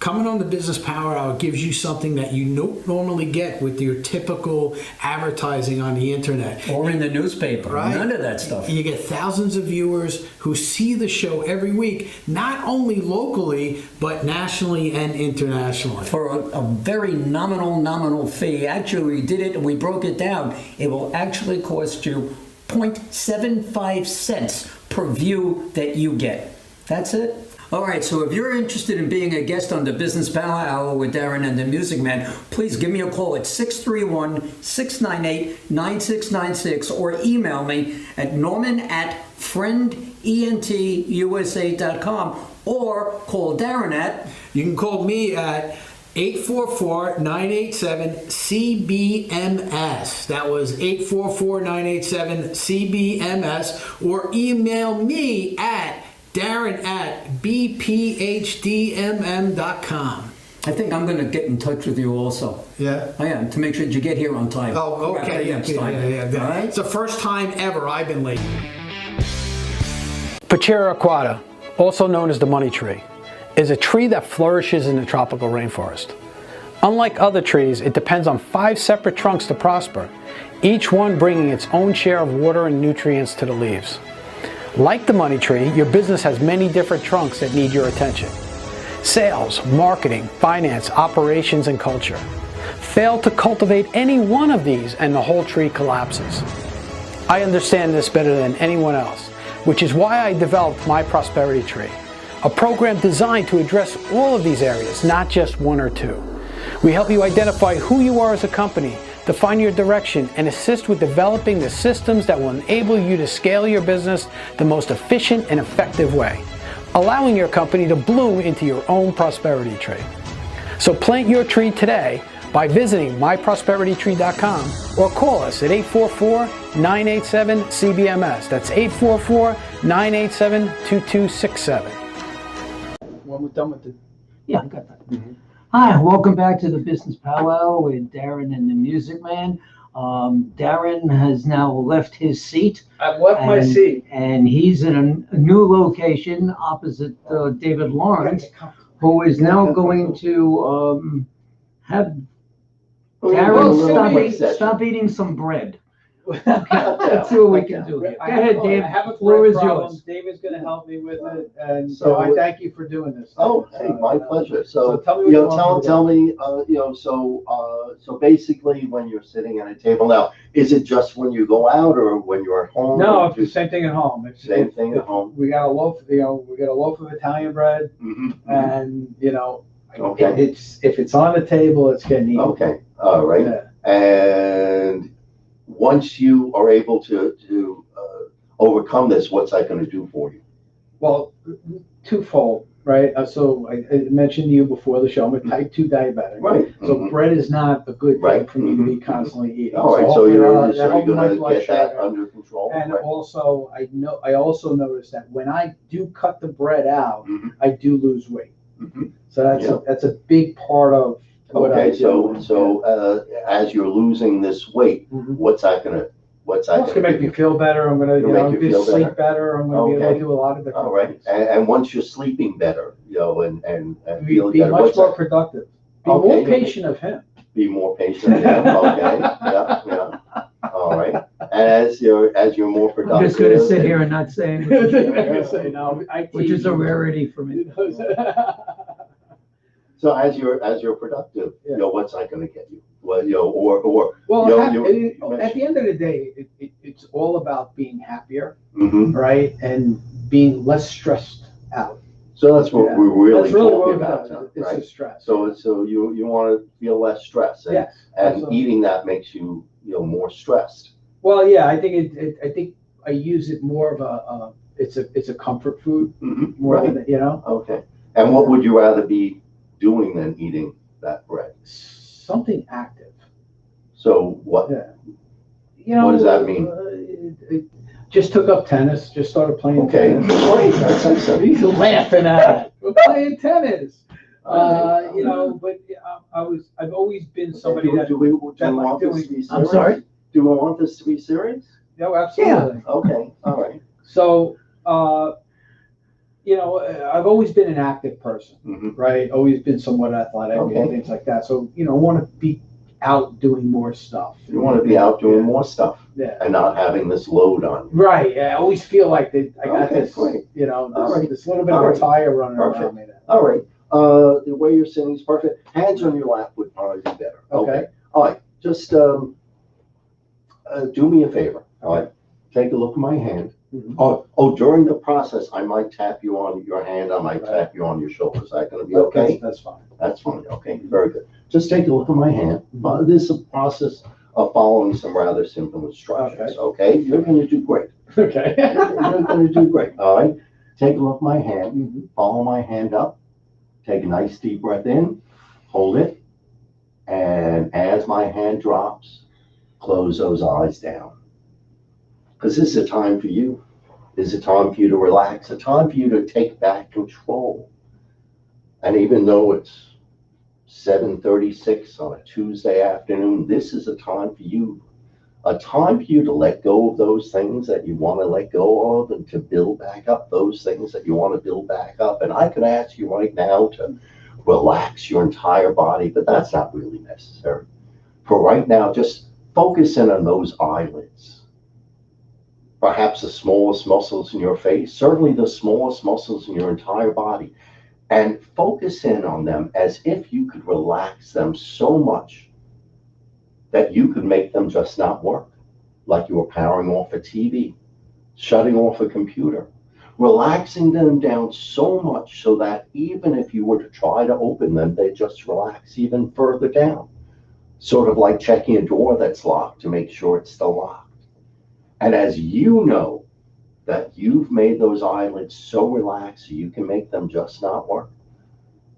Speaker 5: Coming on the Business Power Hour gives you something that you don't normally get with your typical advertising on the internet.
Speaker 6: Or in the newspaper.
Speaker 5: Right?
Speaker 6: None of that stuff.
Speaker 5: You get thousands of viewers who see the show every week, not only locally, but nationally and internationally.
Speaker 6: For a very nominal fee. Actually, we did it and we broke it down. It will actually cost you 0.75 cents per view that you get. That's it. All right, so if you're interested in being a guest on the Business Power Hour with Darren and the Music Man, please give me a call at 631-698-9696 or email me at norman@5 friendentusa.com or call Darren at.
Speaker 5: You can call me at 844-987-CBMS. That was 844-987-CBMS. Or email me at Darren@bphdmm.com.
Speaker 6: I think I'm going to get in touch with you also.
Speaker 5: Yeah.
Speaker 6: I am, to make sure that you get here on time.
Speaker 5: Oh, okay.
Speaker 6: Next time.
Speaker 5: Yeah.
Speaker 6: All right?
Speaker 5: It's the first time ever I've been late.
Speaker 2: Pachera aquata, also known as the money tree, is a tree that flourishes in the tropical rainforest. Unlike other trees, it depends on 5 separate trunks to prosper, each one bringing its own share of water and nutrients to the leaves. Like the money tree, your business has many different trunks that need your attention. Sales, marketing, finance, operations, and culture. Fail to cultivate any one of these and the whole tree collapses. I understand this better than anyone else, which is why I developed My Prosperity Tree, a program designed to address all of these areas, not just one or two. We help you identify who you are as a company, define your direction, and assist with developing the systems that will enable you to scale your business the most efficient and effective way, allowing your company to bloom into your own prosperity tree. So plant your tree today by visiting myprosperitytree.com or call us at 844-987-CBMS. That's 844-987-2267. When we're done with the...
Speaker 1: Yeah, I got that. Hi, welcome back to the Business Powwow with Darren and the Music Man. Darren has now left his seat.
Speaker 2: I've left my seat.
Speaker 1: And he's in a new location opposite David Lawrence, who is now going to have Darren stop eating some bread. Let's see what we can do here. Go ahead, Dave.
Speaker 2: I have a
Speaker 1: Floor
Speaker 2: bread
Speaker 1: is
Speaker 2: problem.
Speaker 1: yours.
Speaker 2: David's going to help me with it, and
Speaker 3: So-
Speaker 2: I thank you for doing this.
Speaker 3: Oh, hey, my pleasure.
Speaker 2: So
Speaker 3: So,
Speaker 2: tell me what you want
Speaker 3: tell
Speaker 2: me
Speaker 3: me, so basically when you're sitting at a table now, is it just when you go out or when you're at home?
Speaker 2: No,
Speaker 3: Or
Speaker 2: it's the same thing at home. It's
Speaker 3: Same thing at home?
Speaker 2: We got a loaf, we got a loaf of Italian bread,
Speaker 3: Mhm.
Speaker 2: and
Speaker 3: Okay.
Speaker 2: if it's on the table, it's getting eaten.
Speaker 3: Okay, all right.
Speaker 2: Yeah.
Speaker 3: And once you are able to overcome this, what's that going to do for you?
Speaker 2: Well, twofold, right? So I mentioned to you before the show, I'm a type 2 diabetic.
Speaker 3: Right.
Speaker 2: So
Speaker 3: Mhm.
Speaker 2: bread is not a good thing
Speaker 3: Right.
Speaker 2: for me to be
Speaker 3: Mhm.
Speaker 2: constantly eating.
Speaker 3: All right, so
Speaker 2: hopefully
Speaker 3: you're
Speaker 2: that helps my
Speaker 3: going to
Speaker 2: blood
Speaker 3: get that
Speaker 2: sugar.
Speaker 3: under control.
Speaker 2: And
Speaker 3: Right.
Speaker 2: also, I also noticed that when I do cut the bread out,
Speaker 3: Mhm.
Speaker 2: I do lose weight.
Speaker 3: Mhm.
Speaker 2: So that's a big part of what I
Speaker 3: Okay,
Speaker 2: do.
Speaker 3: so as you're losing this weight,
Speaker 2: Mhm.
Speaker 3: what's that going to
Speaker 2: It's gonna make me feel better. I'm gonna,
Speaker 3: It'll make you feel
Speaker 2: sleep better. I'm gonna be able
Speaker 3: Okay.
Speaker 2: to do a lot of different
Speaker 3: All right,
Speaker 2: things.
Speaker 3: and once you're sleeping better, and
Speaker 2: Be
Speaker 3: feeling better,
Speaker 2: much
Speaker 3: what's
Speaker 2: more
Speaker 3: that?
Speaker 2: productive. Be
Speaker 3: Okay,
Speaker 2: more
Speaker 3: you'll
Speaker 2: patient of him.
Speaker 3: Be more patient. Yeah, okay, yeah. All right, and as you're more
Speaker 1: I'm
Speaker 3: productive.
Speaker 1: just gonna sit here and not say anything,
Speaker 2: No,
Speaker 1: which is a rarity for me.
Speaker 3: So as you're productive,
Speaker 2: Yeah.
Speaker 3: what's that going to get you? Well, or
Speaker 2: Well,
Speaker 3: you
Speaker 2: at the end of the day, it's all about being happier,
Speaker 3: Mhm.
Speaker 2: right, and being less stressed out.
Speaker 3: So that's what
Speaker 2: Yeah.
Speaker 3: we're really
Speaker 2: That's really what
Speaker 3: talking
Speaker 2: we're
Speaker 3: about,
Speaker 2: about. It's
Speaker 3: right?
Speaker 2: the stress.
Speaker 3: So you want to feel less stress, and,
Speaker 2: Yes,
Speaker 3: and
Speaker 2: absolutely.
Speaker 3: eating that makes you more stressed.
Speaker 2: Well, yeah, I think I think I use it more of it's a comfort food
Speaker 3: Mhm.
Speaker 2: more
Speaker 3: Right.
Speaker 2: than
Speaker 3: Okay. And what would you rather be doing than eating that bread?
Speaker 2: something active.
Speaker 3: So what?
Speaker 2: Yeah.
Speaker 3: What does that mean?
Speaker 2: Just took up tennis. Just started playing
Speaker 3: Okay,
Speaker 2: tennis.
Speaker 3: great. That's excellent.
Speaker 2: He's laughing at it. We're playing tennis. But I've always been somebody
Speaker 3: do we
Speaker 2: that like
Speaker 3: want this
Speaker 2: doing-
Speaker 3: to be serious?
Speaker 1: I'm sorry?
Speaker 3: Do we want this to be serious?
Speaker 2: No, absolutely.
Speaker 3: Okay, all right.
Speaker 2: So, I've always been an active person,
Speaker 3: Mhm.
Speaker 2: right? Always been somewhat athletic
Speaker 3: Okay.
Speaker 2: and things like that. So, I want to be out doing more stuff.
Speaker 3: You want to be out doing more stuff
Speaker 2: Yeah.
Speaker 3: and not having this load on you.
Speaker 2: Right. Yeah. I always feel like that I got
Speaker 3: Okay,
Speaker 2: this,
Speaker 3: great. All right.
Speaker 2: this little bit
Speaker 3: All
Speaker 2: of a
Speaker 3: right.
Speaker 2: tire running
Speaker 3: Perfect.
Speaker 2: around me. There.
Speaker 3: All right. The way you're sitting is perfect. Hands on your lap would probably be better.
Speaker 2: Okay.
Speaker 3: All right. Just do me a favor. All right. Take a look at my hand.
Speaker 2: Mhm.
Speaker 3: Oh, during the process, I might tap you on your hand. I might tap you on your shoulder. Is that going to be okay?
Speaker 2: That's fine.
Speaker 3: That's fine. Okay. Very good. Just take a look at my hand. This is a process of following some rather simple instructions, okay? You're gonna do great.
Speaker 2: Okay.
Speaker 3: You're gonna do great, all right? Take a look at my hand, follow my hand up, take a nice deep breath in, hold it, and as my hand drops, close those eyes down. Because this is a time for you. This is a time for you to relax, a time for you to take back control. And even though it's 7:36 on a Tuesday afternoon, this is a time for you to let go of those things that you want to let go of and to build back up those things that you want to build back up. And I could ask you right now to relax your entire body, but that's not really necessary. For right now, just focus in on those eyelids. Perhaps the smallest muscles in your face, certainly the smallest muscles in your entire body, and focus in on them as if you could relax them so much that you could make them just not work, like you were powering off a TV, shutting off a computer, relaxing them down so much so that even if you were to try to open them, they just relax even further down, sort of like checking a door that's locked to make sure it's still locked. And as you know that you've made those eyelids so relaxed you can make them just not work,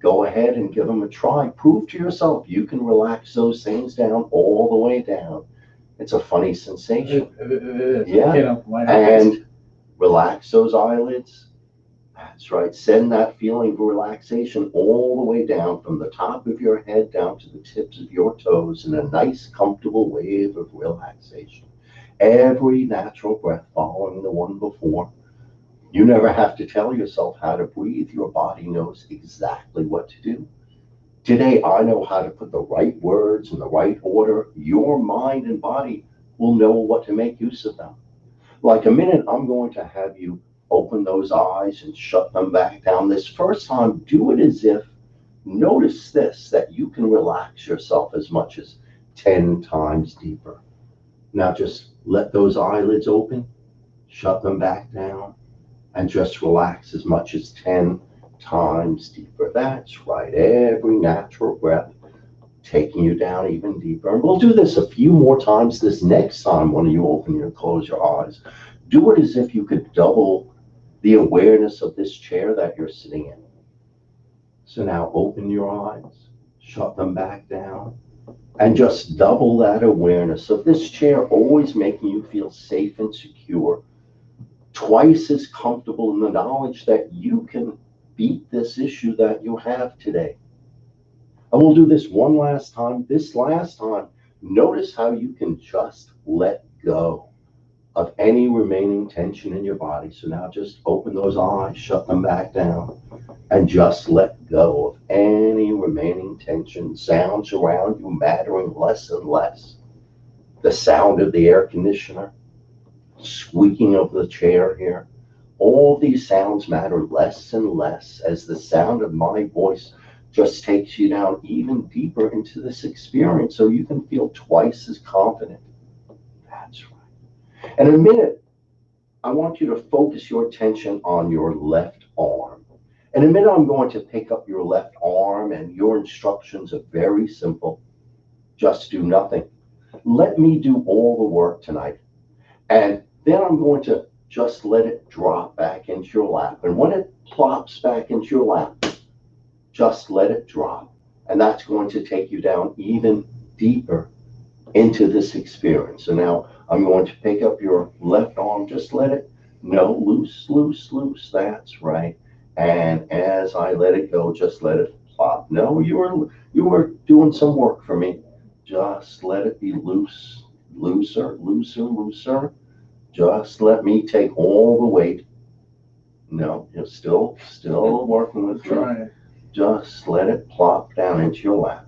Speaker 3: go ahead and give them a try. Prove to yourself you can relax those things down all the way down. It's a funny sensation. Yeah. And relax those eyelids. That's right. Send that feeling of relaxation all the way down from the top of your head down to the tips of your toes in a nice, comfortable wave of relaxation. Every natural breath following the one before. You never have to tell yourself how to breathe. Your body knows exactly what to do. Today, I know how to put the right words in the right order. Your mind and body will know what to make use of them. Like a minute, I'm going to have you open those eyes and shut them back down. This first time, do it as if, notice this, that you can relax yourself as much as 10 times deeper. Now just let those eyelids open, shut them back down, and just relax as much as 10 times deeper. That's right, every natural breath taking you down even deeper. And we'll do this a few more times. This next time when you open and close your eyes, do it as if you could double the awareness of this chair that you're sitting in. So now open your eyes, shut them back down, and just double that awareness of this chair always making you feel safe and secure, twice as comfortable in the knowledge that you can beat this issue that you have today. And we'll do this one last time. This last time, notice how you can just let go of any remaining tension in your body. So now just open those eyes, shut them back down, and just let go of any remaining tension. Sounds around you mattering less and less. The sound of the air conditioner, squeaking of the chair here. All these sounds matter less and less as the sound of my voice just takes you down even deeper into this experience so you can feel twice as confident. That's right. And in a minute, I want you to focus your attention on your left arm. In a minute, I'm going to pick up your left arm, and your instructions are very simple. Just do nothing. Let me do all the work tonight. And then I'm going to just let it drop back into your lap. And when it plops back into your lap, just let it drop. And that's going to take you down even deeper into this experience. So now I'm going to pick up your left arm. Just let it, loose, loose, loose. That's right. And as I let it go, just let it plop. No, you were doing some work for me. Just let it be loose, looser, looser, looser. Just let me take all the weight. No, you're still working with me. Just let it plop down into your lap.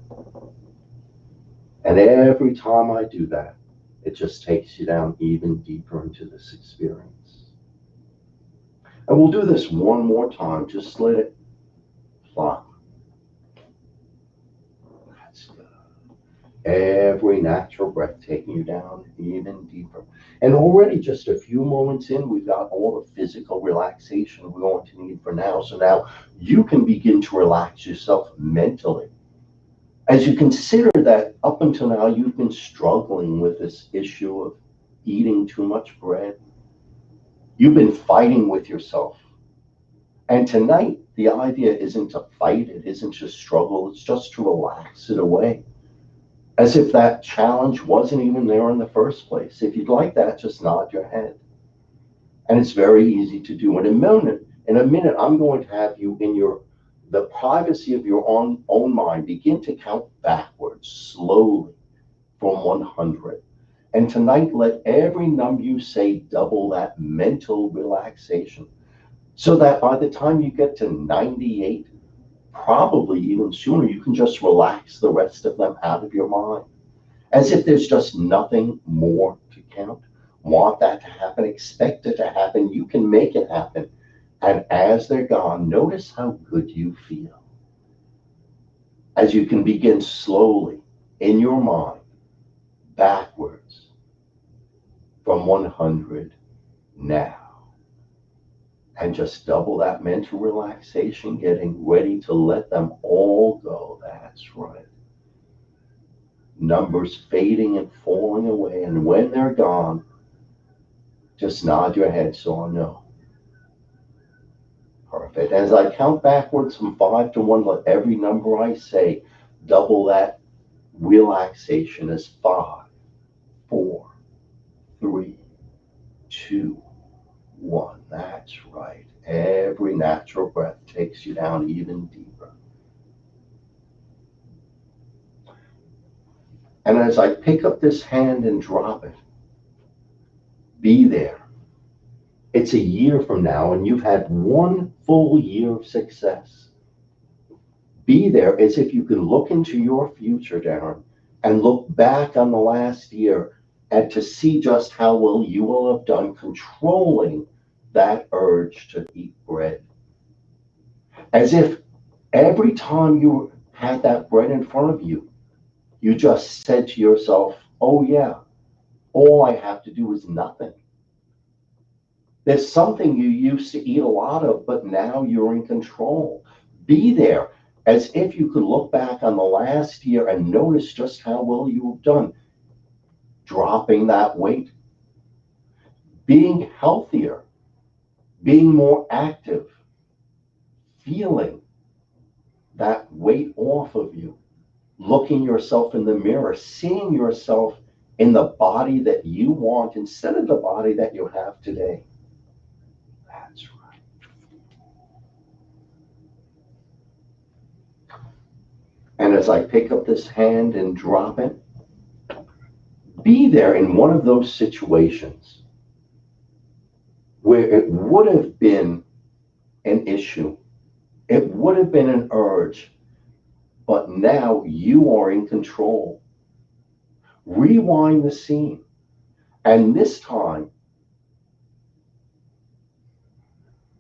Speaker 3: And every time I do that, it just takes you down even deeper into this experience. And we'll do this one more time. Just let it plop. That's good. Every natural breath taking you down even deeper. And already just a few moments in, we've got all the physical relaxation we're going to need for now. So now you can begin to relax yourself mentally. As you consider that up until now you've been struggling with this issue of eating too much bread, you've been fighting with yourself. And tonight, the idea isn't to fight, it isn't to struggle, it's just to relax it away. As if that challenge wasn't even there in the first place. If you'd like that, just nod your head. And it's very easy to do. In a minute, I'm going to have you in the privacy of your own mind begin to count backwards slowly from 100. And tonight, let every number you say double that mental relaxation, so that by the time you get to 98, probably even sooner, you can just relax the rest of them out of your mind, as if there's just nothing more to count. Want that to happen, expect it to happen, you can make it happen. And as they're gone, notice how good you feel. As you can begin slowly in your mind, backwards from 100 now. And just double that mental relaxation, getting ready to let them all go. That's right. Numbers fading and falling away. And when they're gone, just nod your head so I know. Perfect. As I count backwards from 5 to 1, let every number I say double that relaxation as 5, 4, 3, 2, 1. That's right. Every natural breath takes you down even deeper. And as I pick up this hand and drop it, be there. It's a year from now and you've had one full year of success. Be there as if you can look into your future, Darren, and look back on the last year and to see just how well you will have done controlling that urge to eat bread. As if every time you had that bread in front of you, you just said to yourself, oh yeah, all I have to do is nothing. There's something you used to eat a lot of, but now you're in control. Be there as if you could look back on the last year and notice just how well you've done. Dropping that weight, being healthier, being more active, feeling that weight off of you, looking yourself in the mirror, seeing yourself in the body that you want instead of the body that you have today. That's right. And as I pick up this hand and drop it, be there in one of those situations where it would have been an issue, it would have been an urge, but now you are in control. Rewind the scene, and this time,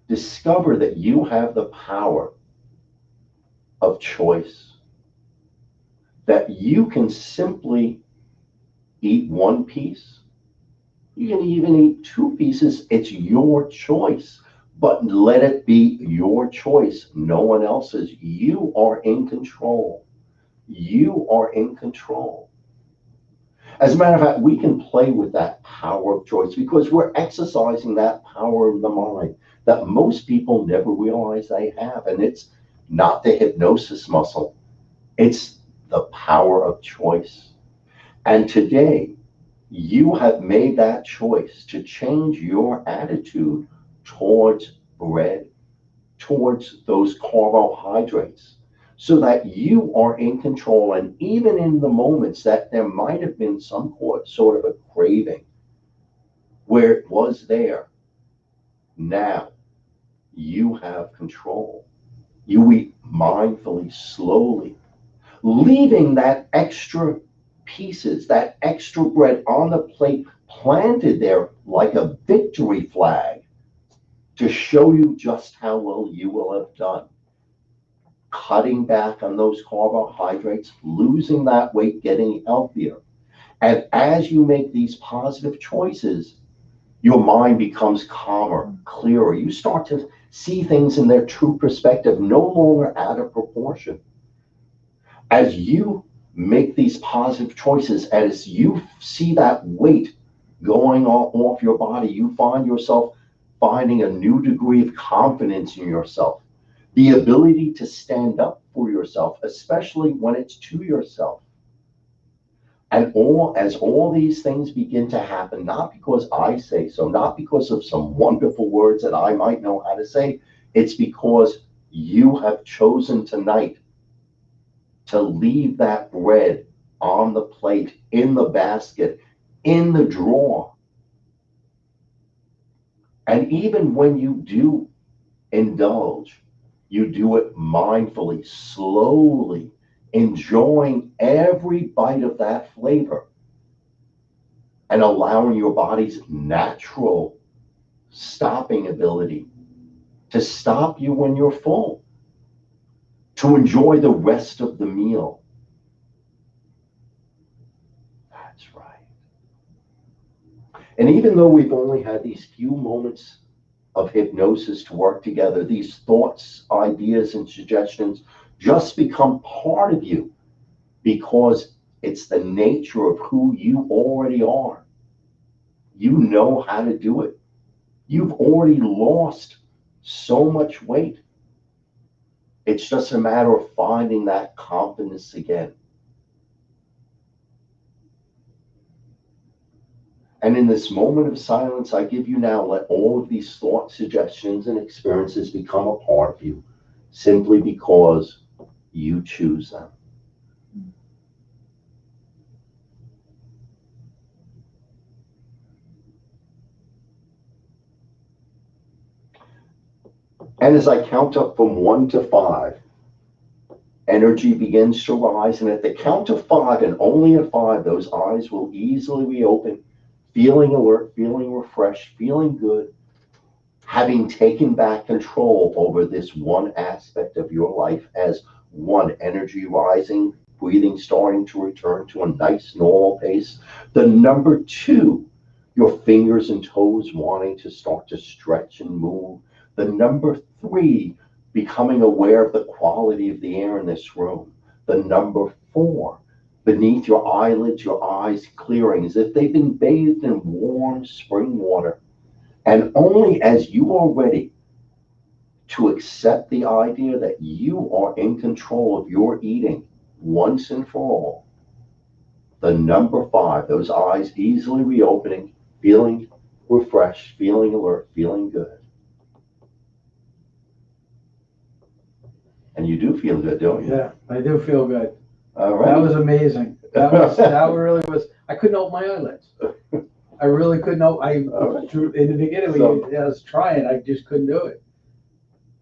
Speaker 3: discover that you have the power of choice, that you can simply eat one piece. You can even eat 2 pieces. It's your choice, but let it be your choice, no one else's. You are in control. You are in control. As a matter of fact, we can play with that power of choice because we're exercising that power of the mind that most people never realize they have. And it's not the hypnosis muscle. It's the power of choice. And today, you have made that choice to change your attitude towards bread, towards those carbohydrates, so that you are in control. And even in the moments that there might have been some sort of a craving where it was there, now you have control. You eat mindfully, slowly, leaving that extra pieces, that extra bread on the plate planted there like a victory flag to show you just how well you will have done. Cutting back on those carbohydrates, losing that weight, getting healthier. And as you make these positive choices, your mind becomes calmer, clearer. You start to see things in their true perspective, no longer out of proportion. As you make these positive choices, as you see that weight going off your body, you find yourself finding a new degree of confidence in yourself, the ability to stand up for yourself, especially when it's to yourself. And as all these things begin to happen, not because I say so, not because of some wonderful words that I might know how to say, it's because you have chosen tonight to leave that bread on the plate, in the basket, in the drawer. And even when you do indulge, you do it mindfully, slowly, enjoying every bite of that flavor and allowing your body's natural stopping ability to stop you when you're full, to enjoy the rest of the meal. That's right. And even though we've only had these few moments of hypnosis to work together, these thoughts, ideas, and suggestions just become part of you because it's the nature of who you already are. You know how to do it. You've already lost so much weight. It's just a matter of finding that confidence again. And in this moment of silence I give you now, let all of these thoughts, suggestions, and experiences become a part of you, simply because you choose them. And as I count up from 1 to 5, energy begins to rise. And at the count of 5, and only at 5, those eyes will easily reopen, feeling alert, feeling refreshed, feeling good, having taken back control over this one aspect of your life as one, energy rising, breathing starting to return to a nice normal pace. The number 2, your fingers and toes wanting to start to stretch and move. The number 3, becoming aware of the quality of the air in this room. The number 4, beneath your eyelids, your eyes clearing as if they've been bathed in warm spring water. And only as you are ready to accept the idea that you are in control of your eating once and for all, the number 5, those eyes easily reopening, feeling refreshed, feeling alert, feeling good. And you do feel good, don't you?
Speaker 2: Yeah, I do feel good.
Speaker 3: All right.
Speaker 2: That was amazing. That really was. I couldn't open my eyelids. I really couldn't open. In the beginning, when I was trying, I just couldn't do it.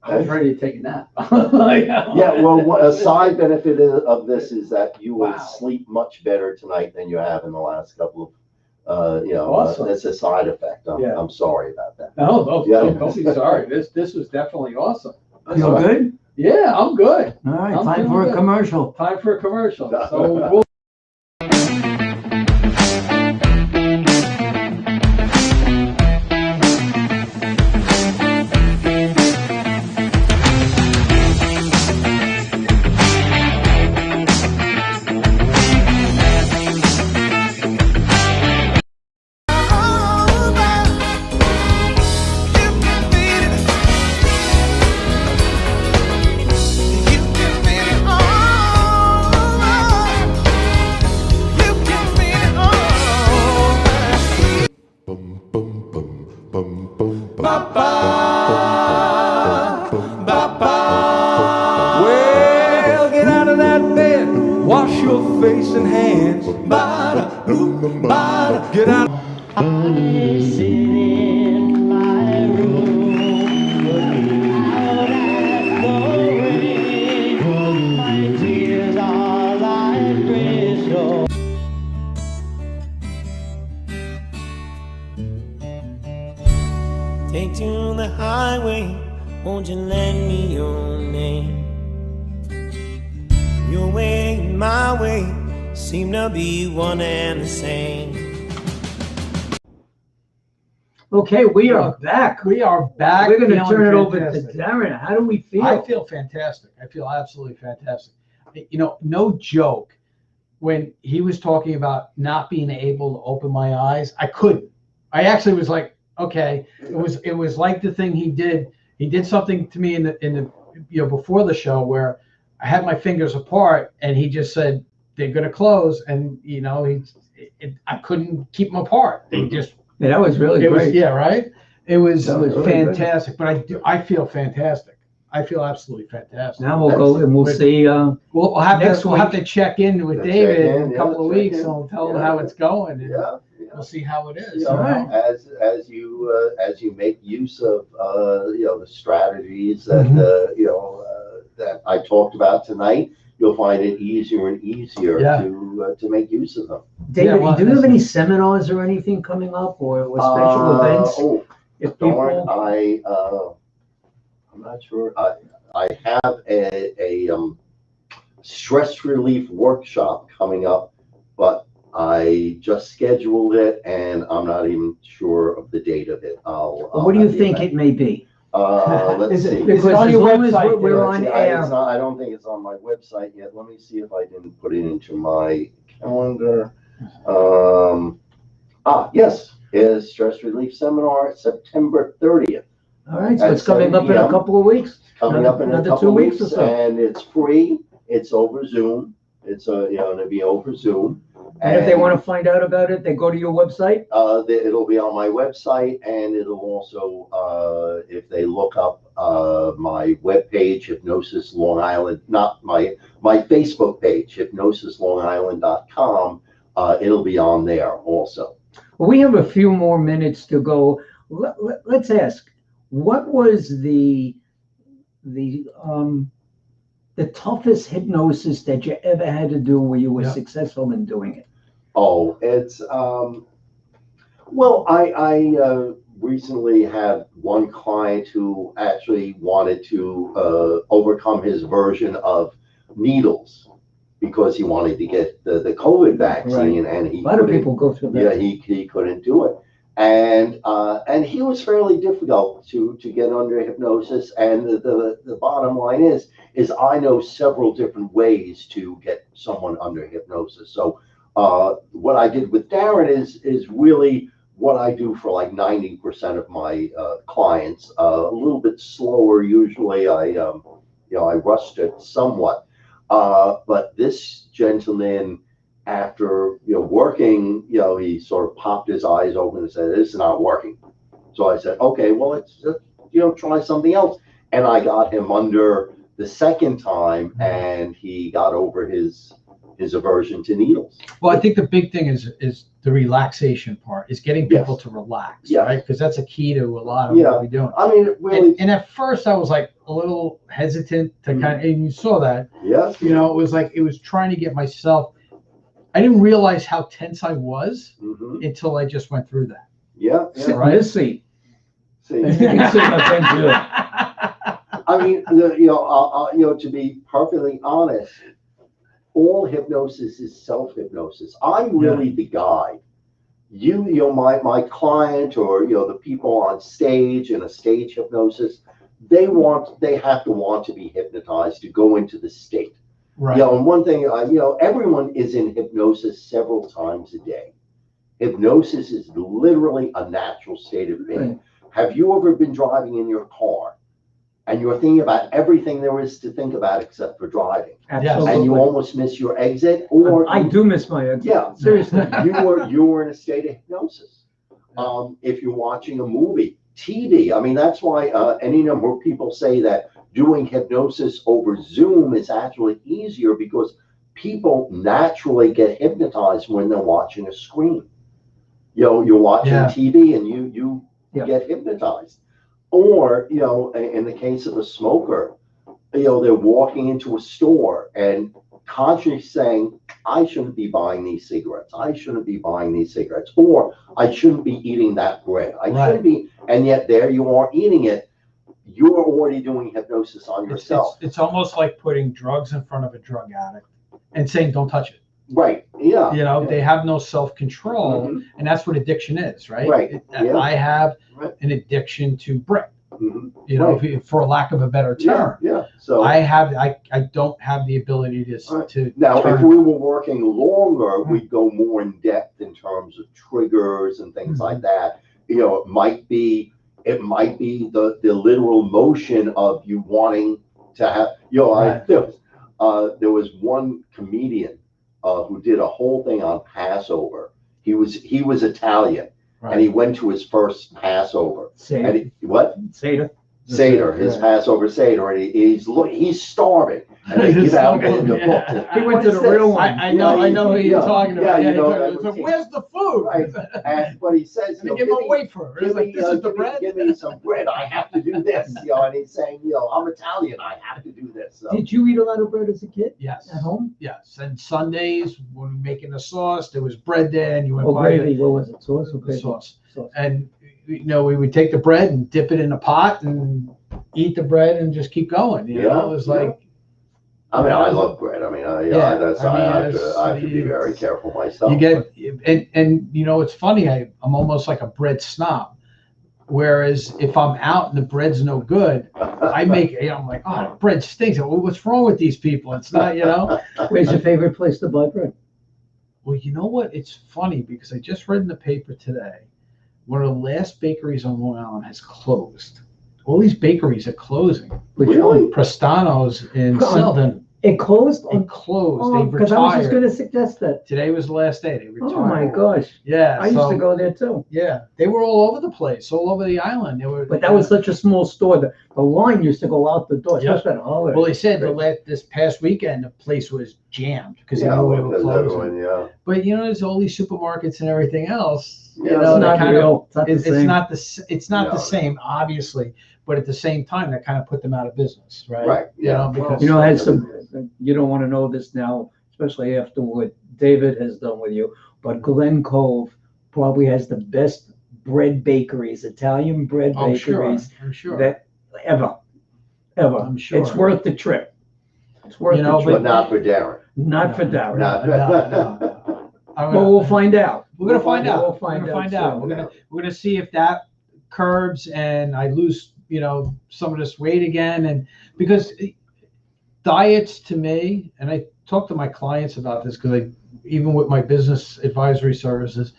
Speaker 2: I was ready to take a nap.
Speaker 3: Yeah, well, a side benefit of this is that you will sleep much better tonight than you have in the last couple of,
Speaker 2: Awesome.
Speaker 3: That's a side effect. I'm sorry about that.
Speaker 2: No, don't be sorry. This was definitely awesome.
Speaker 1: Feel good?
Speaker 2: Yeah, I'm good.
Speaker 1: All right,
Speaker 2: I'm
Speaker 1: time
Speaker 2: feeling
Speaker 1: for a
Speaker 2: good.
Speaker 1: commercial.
Speaker 2: Time for a commercial. So we'll
Speaker 4: Well, get out of that bed, wash your face and hands. Get out.
Speaker 7: Take to the highway, won't you lend me your name? Your way and my way seem to be one and the same.
Speaker 1: Okay, we are back.
Speaker 2: We are back.
Speaker 1: We're going to
Speaker 2: feeling
Speaker 1: turn it over to
Speaker 2: fantastic.
Speaker 1: Darren. How do we feel?
Speaker 2: I feel fantastic. I feel absolutely fantastic. you know, no joke. When he was talking about not being able to open my eyes, I couldn't. I actually was like, okay. It was like the thing he did. He did something to me in the you know, before the show where I had my fingers apart, and he just said they're gonna close, and you know, I couldn't keep them apart. They just
Speaker 1: that was really great.
Speaker 2: Yeah, right. It was
Speaker 1: That was really
Speaker 2: fantastic. But I feel fantastic. I feel absolutely fantastic.
Speaker 1: Now we'll go and we'll see.
Speaker 2: We'll have
Speaker 1: next
Speaker 2: we'll have to check in with
Speaker 3: Check
Speaker 2: David
Speaker 3: in,
Speaker 2: in a
Speaker 3: yeah,
Speaker 2: couple of
Speaker 3: check
Speaker 2: weeks,
Speaker 3: in.
Speaker 2: and we'll tell him
Speaker 3: Yeah.
Speaker 2: how it's going. And
Speaker 3: Yeah.
Speaker 2: we'll see how it is.
Speaker 3: You know,
Speaker 2: you know?
Speaker 3: as you make use of you know, the strategies that
Speaker 2: Mhm.
Speaker 3: you know, that I talked about tonight, you'll find it easier and easier
Speaker 2: Yeah.
Speaker 3: to make use of them.
Speaker 1: David,
Speaker 2: well,
Speaker 1: do you have any seminars or anything coming up, or special events?
Speaker 3: Oh,
Speaker 1: If
Speaker 3: darn,
Speaker 1: people,
Speaker 3: I'm not sure. I have a stress relief workshop coming up, but I just scheduled it, and I'm not even sure of the date of it. I'll
Speaker 1: what do you
Speaker 3: have the
Speaker 1: think
Speaker 3: event.
Speaker 1: it may be?
Speaker 3: Let's
Speaker 2: Is it-
Speaker 3: see.
Speaker 2: is
Speaker 1: Because
Speaker 2: it on
Speaker 1: as
Speaker 2: your
Speaker 1: long as
Speaker 2: website?
Speaker 1: we're
Speaker 3: Yeah,
Speaker 1: on
Speaker 3: it's
Speaker 1: air.
Speaker 3: not, I don't think it's on my website yet. Let me see if I didn't put it into my calendar. Yes, is Stress Relief Seminar, September 30th.
Speaker 1: All right, so
Speaker 3: At
Speaker 1: it's coming up in
Speaker 3: 7
Speaker 1: a
Speaker 3: p.m.
Speaker 1: couple of weeks.
Speaker 3: Coming up in a
Speaker 1: Another
Speaker 3: couple
Speaker 1: 2
Speaker 3: of
Speaker 1: weeks
Speaker 3: weeks,
Speaker 1: or so.
Speaker 3: and it's free. It's over Zoom. It's you know, it'll be over Zoom.
Speaker 1: And if they want to find out about it, they go to your website.
Speaker 3: It'll be on my website, and it'll also, if they look up my webpage, Hypnosis Long Island, not my Facebook page, hypnosislongisland.com, it'll be on there also.
Speaker 1: Well, we have a few more minutes to go. Let's ask, what was the toughest hypnosis that you ever had to do where you were successful in doing it?
Speaker 3: Oh, it's well, I recently had one client who actually wanted to overcome his version of needles because he wanted to get the COVID vaccine, and he
Speaker 1: A lot of
Speaker 3: couldn't-
Speaker 1: people go through that.
Speaker 3: Yeah, he couldn't do it, and he was fairly difficult to get under hypnosis. And the bottom line is I know several different ways to get someone under hypnosis. So what I did with Darren is really what I do for like 90% of my clients. A little bit slower usually. I rushed it somewhat, but this gentleman, after working, he sort of popped his eyes open and said, "This is not working." So I said, "Okay, well, let's just try something else." And I got him under the second time, and he got over his aversion to needles.
Speaker 2: Well, I think the big thing is the relaxation part, is getting people to relax,
Speaker 3: Yes.
Speaker 2: right? Because that's a key to a lot of
Speaker 3: Yeah.
Speaker 2: what we're doing.
Speaker 3: I mean, really,
Speaker 2: And at first I was like a little hesitant to kind of, and you saw that,
Speaker 3: yes.
Speaker 2: it was like, it was trying to get myself, I didn't realize how tense I was
Speaker 3: Mhm.
Speaker 2: until I just went through that.
Speaker 3: Yeah,
Speaker 1: Sit
Speaker 3: yeah.
Speaker 1: in this seat.
Speaker 3: See,
Speaker 1: You can sit up and do it.
Speaker 3: I mean, to be perfectly honest, all hypnosis is self-hypnosis. I'm really the guide. My client, or the people on stage in a stage hypnosis, they have to want to be hypnotized to go into the state.
Speaker 2: Right.
Speaker 3: And one thing, everyone is in hypnosis several times a day. Hypnosis is literally a natural state of being.
Speaker 1: Right.
Speaker 3: Have you ever been driving in your car and you're thinking about everything there is to think about except for driving, and you
Speaker 1: Absolutely.
Speaker 3: almost miss your exit? Or
Speaker 1: I do miss my exit.
Speaker 3: Yeah,
Speaker 1: Seriously.
Speaker 3: you were in a state of hypnosis. If you're watching a movie, TV, I mean, that's why any number of people say that doing hypnosis over Zoom is actually easier, because people naturally get hypnotized when they're watching a screen. You're watching TV and you get hypnotized. Or, in the case of a smoker, they're walking into a store and consciously saying, "I shouldn't be buying these cigarettes. I shouldn't be buying these cigarettes. Or I shouldn't be eating that bread. I shouldn't be," and yet there you are eating it. You're already doing hypnosis on yourself.
Speaker 2: It's almost like putting drugs in front of a drug addict and saying, "Don't touch it."
Speaker 3: Right. Yeah.
Speaker 2: They have no self-control,
Speaker 3: Mhm.
Speaker 2: and that's what addiction is, right?
Speaker 3: Right. Yeah.
Speaker 2: I have
Speaker 3: Right.
Speaker 2: an addiction to brick.
Speaker 3: Mhm.
Speaker 2: You know,
Speaker 3: Right.
Speaker 2: for lack of a better term.
Speaker 3: Yeah. So
Speaker 2: I don't have the ability
Speaker 3: Right.
Speaker 2: to
Speaker 3: now,
Speaker 2: turn.
Speaker 3: if we were working longer,
Speaker 2: Mhm.
Speaker 3: we'd go more in depth in terms of triggers and things
Speaker 2: Mhm.
Speaker 3: like that. You know, it might be the literal motion of you wanting to have. You know,
Speaker 2: Right.
Speaker 3: there was one comedian who did a whole thing on Passover. He was Italian, and he went to his first Passover. And what?
Speaker 1: Seder.
Speaker 3: Seder, his
Speaker 2: Right.
Speaker 3: Passover Seder, and he's starving, and they give out in the book.
Speaker 1: He went to the real one.
Speaker 2: I know who you're
Speaker 3: Yeah,
Speaker 2: talking about.
Speaker 3: yeah, you know,
Speaker 2: He's like, where's the food?
Speaker 3: Right. But he says,
Speaker 2: And they give him a wafer. He's like, this is the bread.
Speaker 3: Give me some bread. I have to do this. You know, and he's saying, you know, I'm Italian. I have to do this. So.
Speaker 1: Did you eat a lot of bread as a kid
Speaker 2: Yes.
Speaker 1: at home?
Speaker 2: Yes. And Sundays when we were making the sauce, there was bread there, and you went
Speaker 1: Oh,
Speaker 2: by
Speaker 1: gravy. What was it? Sauce or
Speaker 2: the
Speaker 1: gravy?
Speaker 2: sauce.
Speaker 1: Sauce.
Speaker 2: And you know, we would take the bread and dip it in a pot and eat the bread and just keep going. You know, it was like.
Speaker 3: I mean, I love bread. I mean, I have to be very careful myself.
Speaker 2: You get and you know, it's funny. I'm almost like a bread snob. Whereas if I'm out and the bread's no good, I make. You know, I'm like, oh, the bread stinks. Well, what's wrong with these people? It's not. You know.
Speaker 1: Where's your favorite place to buy bread?
Speaker 2: Well, you know what? It's funny because I just read in the paper today, one of the last bakeries on Long Island has closed. All these bakeries are closing.
Speaker 1: Which
Speaker 3: Really?
Speaker 1: one?
Speaker 2: Prestano's in
Speaker 1: Gone.
Speaker 2: Selden.
Speaker 1: It closed.
Speaker 2: It closed.
Speaker 1: Oh,
Speaker 2: They
Speaker 1: because I was just
Speaker 2: retired.
Speaker 1: going to suggest that.
Speaker 2: Today was the last day. They retired.
Speaker 1: Oh my gosh!
Speaker 2: Yeah.
Speaker 1: I used to go there too.
Speaker 2: Yeah, they were all over the place, all over the island. They were.
Speaker 1: But that was such a small store. The line used to go out the door,
Speaker 2: Yeah.
Speaker 1: especially at holiday.
Speaker 2: Well, they said this past weekend the place was jammed because they
Speaker 3: Yeah,
Speaker 2: knew we were
Speaker 3: because
Speaker 2: closing.
Speaker 3: everyone, yeah.
Speaker 2: But you know, there's all these supermarkets and everything else.
Speaker 3: Yeah,
Speaker 2: You
Speaker 3: it's
Speaker 2: know,
Speaker 1: it's
Speaker 2: they
Speaker 1: not
Speaker 2: kind of.
Speaker 1: real. It's not the
Speaker 2: It's
Speaker 1: same.
Speaker 2: not it's not
Speaker 3: No.
Speaker 2: the same, obviously, but at the same time, that kind of put them out of business, right?
Speaker 3: Right.
Speaker 2: You
Speaker 3: Yeah.
Speaker 2: know, because
Speaker 1: You know, I had some. You don't want to know this now, especially after what David has done with you. But Glen Cove probably has the best bread bakeries, Italian bread
Speaker 2: I'm sure.
Speaker 1: bakeries
Speaker 2: I'm sure.
Speaker 1: that ever.
Speaker 2: I'm sure.
Speaker 1: It's worth the trip. It's worth
Speaker 2: You know,
Speaker 1: the
Speaker 3: But
Speaker 1: trip.
Speaker 3: not for Darren.
Speaker 1: Not for Darren.
Speaker 3: Not.
Speaker 2: No.
Speaker 1: Well, we'll find out.
Speaker 2: We're gonna find out.
Speaker 1: We'll
Speaker 2: We're
Speaker 1: find
Speaker 2: gonna
Speaker 1: out
Speaker 2: find out.
Speaker 1: soon.
Speaker 2: We're gonna see if that curbs and I lose, you know, some of this weight again. And because diets to me, and I talk to my clients about this because even with my business advisory services,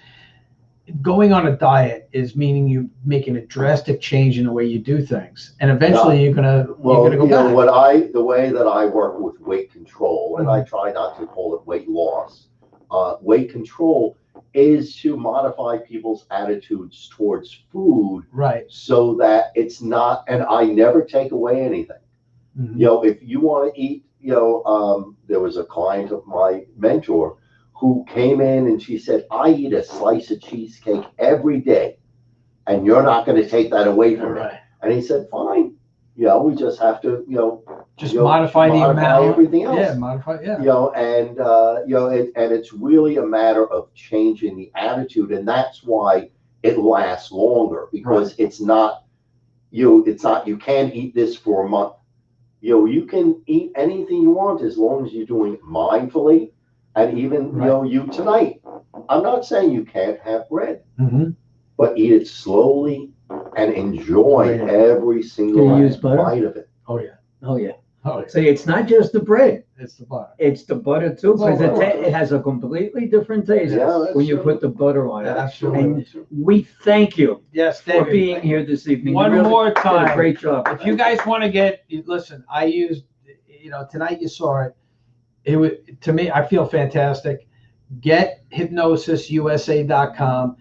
Speaker 2: going on a diet is meaning you making a drastic change in the way you do things, and eventually you're gonna
Speaker 3: Well,
Speaker 2: go
Speaker 3: you know,
Speaker 2: back.
Speaker 3: the way that I work with weight control, and I try not to call it weight loss. Weight control is to modify people's attitudes towards food
Speaker 2: Right.
Speaker 3: so that it's not, and I never take away anything.
Speaker 2: Mhm.
Speaker 3: You know, if you want to eat, you know, there was a client of my mentor who came in and she said, I eat a slice of cheesecake every day, and you're not going to take that away from me.
Speaker 2: Right.
Speaker 3: And he said, fine. You know, we just have to, you know,
Speaker 2: Just
Speaker 3: you know,
Speaker 2: modify the amount.
Speaker 3: everything else.
Speaker 2: Yeah, modify. Yeah.
Speaker 3: You know, and you know, and it's really a matter of changing the attitude, and that's why it lasts longer because it's not you can't eat this for a month. You know, you can eat anything you want as long as you're doing it mindfully, and even you know, you tonight. I'm not saying you can't have bread,
Speaker 2: Mm-hmm.
Speaker 3: but eat it slowly and enjoy
Speaker 1: Right.
Speaker 3: every single
Speaker 1: Do you use butter?
Speaker 3: bite of it.
Speaker 2: Oh yeah.
Speaker 1: Oh, yeah.
Speaker 2: Oh yeah.
Speaker 1: See, it's not just the bread.
Speaker 2: It's the butter.
Speaker 1: It's the butter too, because
Speaker 2: Well,
Speaker 1: it has a completely different taste
Speaker 3: Yeah, that's
Speaker 1: when you
Speaker 3: true.
Speaker 1: put the butter on it.
Speaker 2: Absolutely.
Speaker 1: And we thank you
Speaker 2: Yes,
Speaker 1: for
Speaker 2: David.
Speaker 1: being here this evening.
Speaker 2: One
Speaker 1: You really
Speaker 2: more
Speaker 1: did a
Speaker 2: time.
Speaker 1: great job.
Speaker 2: If you guys want to listen, I used, you know, tonight you saw it. It was, to me, I feel fantastic. Get hypnosisusa.com,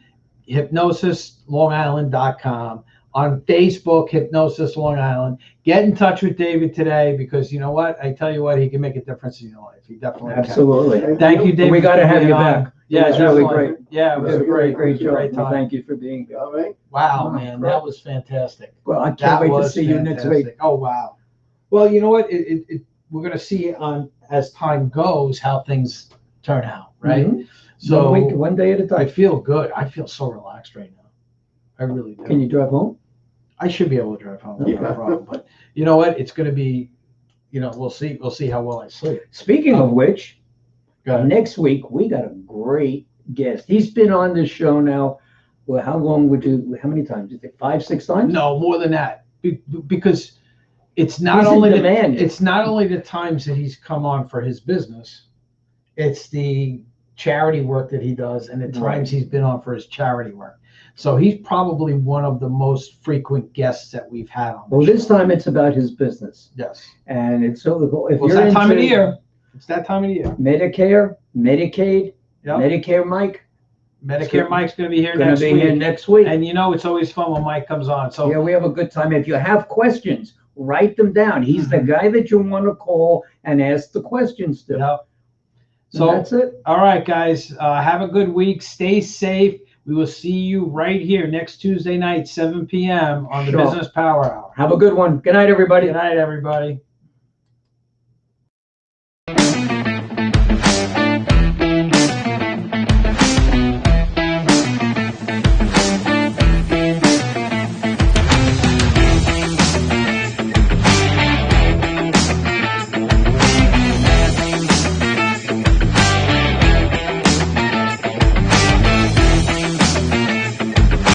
Speaker 2: hypnosislongisland.com, on Facebook, Hypnosis Long Island. Get in touch with David today because you know what? I tell you what, he can make a difference in your life. He definitely
Speaker 1: Absolutely.
Speaker 2: can. Thank you, David.
Speaker 1: We got to
Speaker 2: for
Speaker 1: have
Speaker 2: being
Speaker 1: you
Speaker 2: on.
Speaker 1: back.
Speaker 2: Yeah,
Speaker 1: It was really
Speaker 2: definitely.
Speaker 1: great.
Speaker 2: Yeah, it was
Speaker 1: It was
Speaker 2: great.
Speaker 1: a great
Speaker 2: It was a
Speaker 1: job.
Speaker 2: great
Speaker 1: We
Speaker 2: time.
Speaker 1: Thank you for being here.
Speaker 3: All right.
Speaker 2: Wow, man, that was fantastic.
Speaker 1: Well, I
Speaker 2: That
Speaker 1: can't wait to
Speaker 2: was
Speaker 1: see you next week.
Speaker 2: fantastic. Oh wow. Well, you know what? We're gonna see on as time goes how things turn out, right?
Speaker 1: Mhm.
Speaker 2: So
Speaker 1: one day at a
Speaker 2: I
Speaker 1: time.
Speaker 2: feel good. I feel so relaxed right now. I really do.
Speaker 1: Can you drive home?
Speaker 2: I should be able to drive home.
Speaker 3: Yeah.
Speaker 2: No problem. But you know what? It's gonna be. You know, we'll see. We'll see how well I sleep.
Speaker 1: Speaking of which,
Speaker 2: Go ahead.
Speaker 1: next week we got a great guest. He's been on this show now. Well, how many times? Is it 5, 6 times?
Speaker 2: No, more than that. because it's not
Speaker 1: He's in
Speaker 2: only
Speaker 1: demand.
Speaker 2: it's not only the times that he's come on for his business, it's the charity work that he does and the times
Speaker 1: Right.
Speaker 2: he's been on for his charity work. So he's probably one of the most frequent guests that we've had on.
Speaker 1: Well, this time it's about his business,
Speaker 2: Yes.
Speaker 1: and it's so if
Speaker 2: Well, it's
Speaker 1: you're
Speaker 2: that time of the
Speaker 1: into
Speaker 2: year. It's that time of the year.
Speaker 1: Medicare, Medicaid,
Speaker 2: Yep.
Speaker 1: Medicare, Mike,
Speaker 2: Medicare Mike's going to be here
Speaker 1: going
Speaker 2: next
Speaker 1: to be
Speaker 2: week.
Speaker 1: here next week.
Speaker 2: And you know, it's always fun when Mike comes on. So
Speaker 1: Yeah, we have a good time. If you have questions, write them down. He's the guy that you want to call and ask the questions to.
Speaker 2: Yep.
Speaker 1: And
Speaker 2: So
Speaker 1: that's it.
Speaker 2: all right, guys, have a good week. Stay safe. We will see you right here next Tuesday night, 7 p.m. on the
Speaker 1: Sure.
Speaker 2: Business Power Hour.
Speaker 1: Have a good one. Good night, everybody.
Speaker 2: Good night, everybody.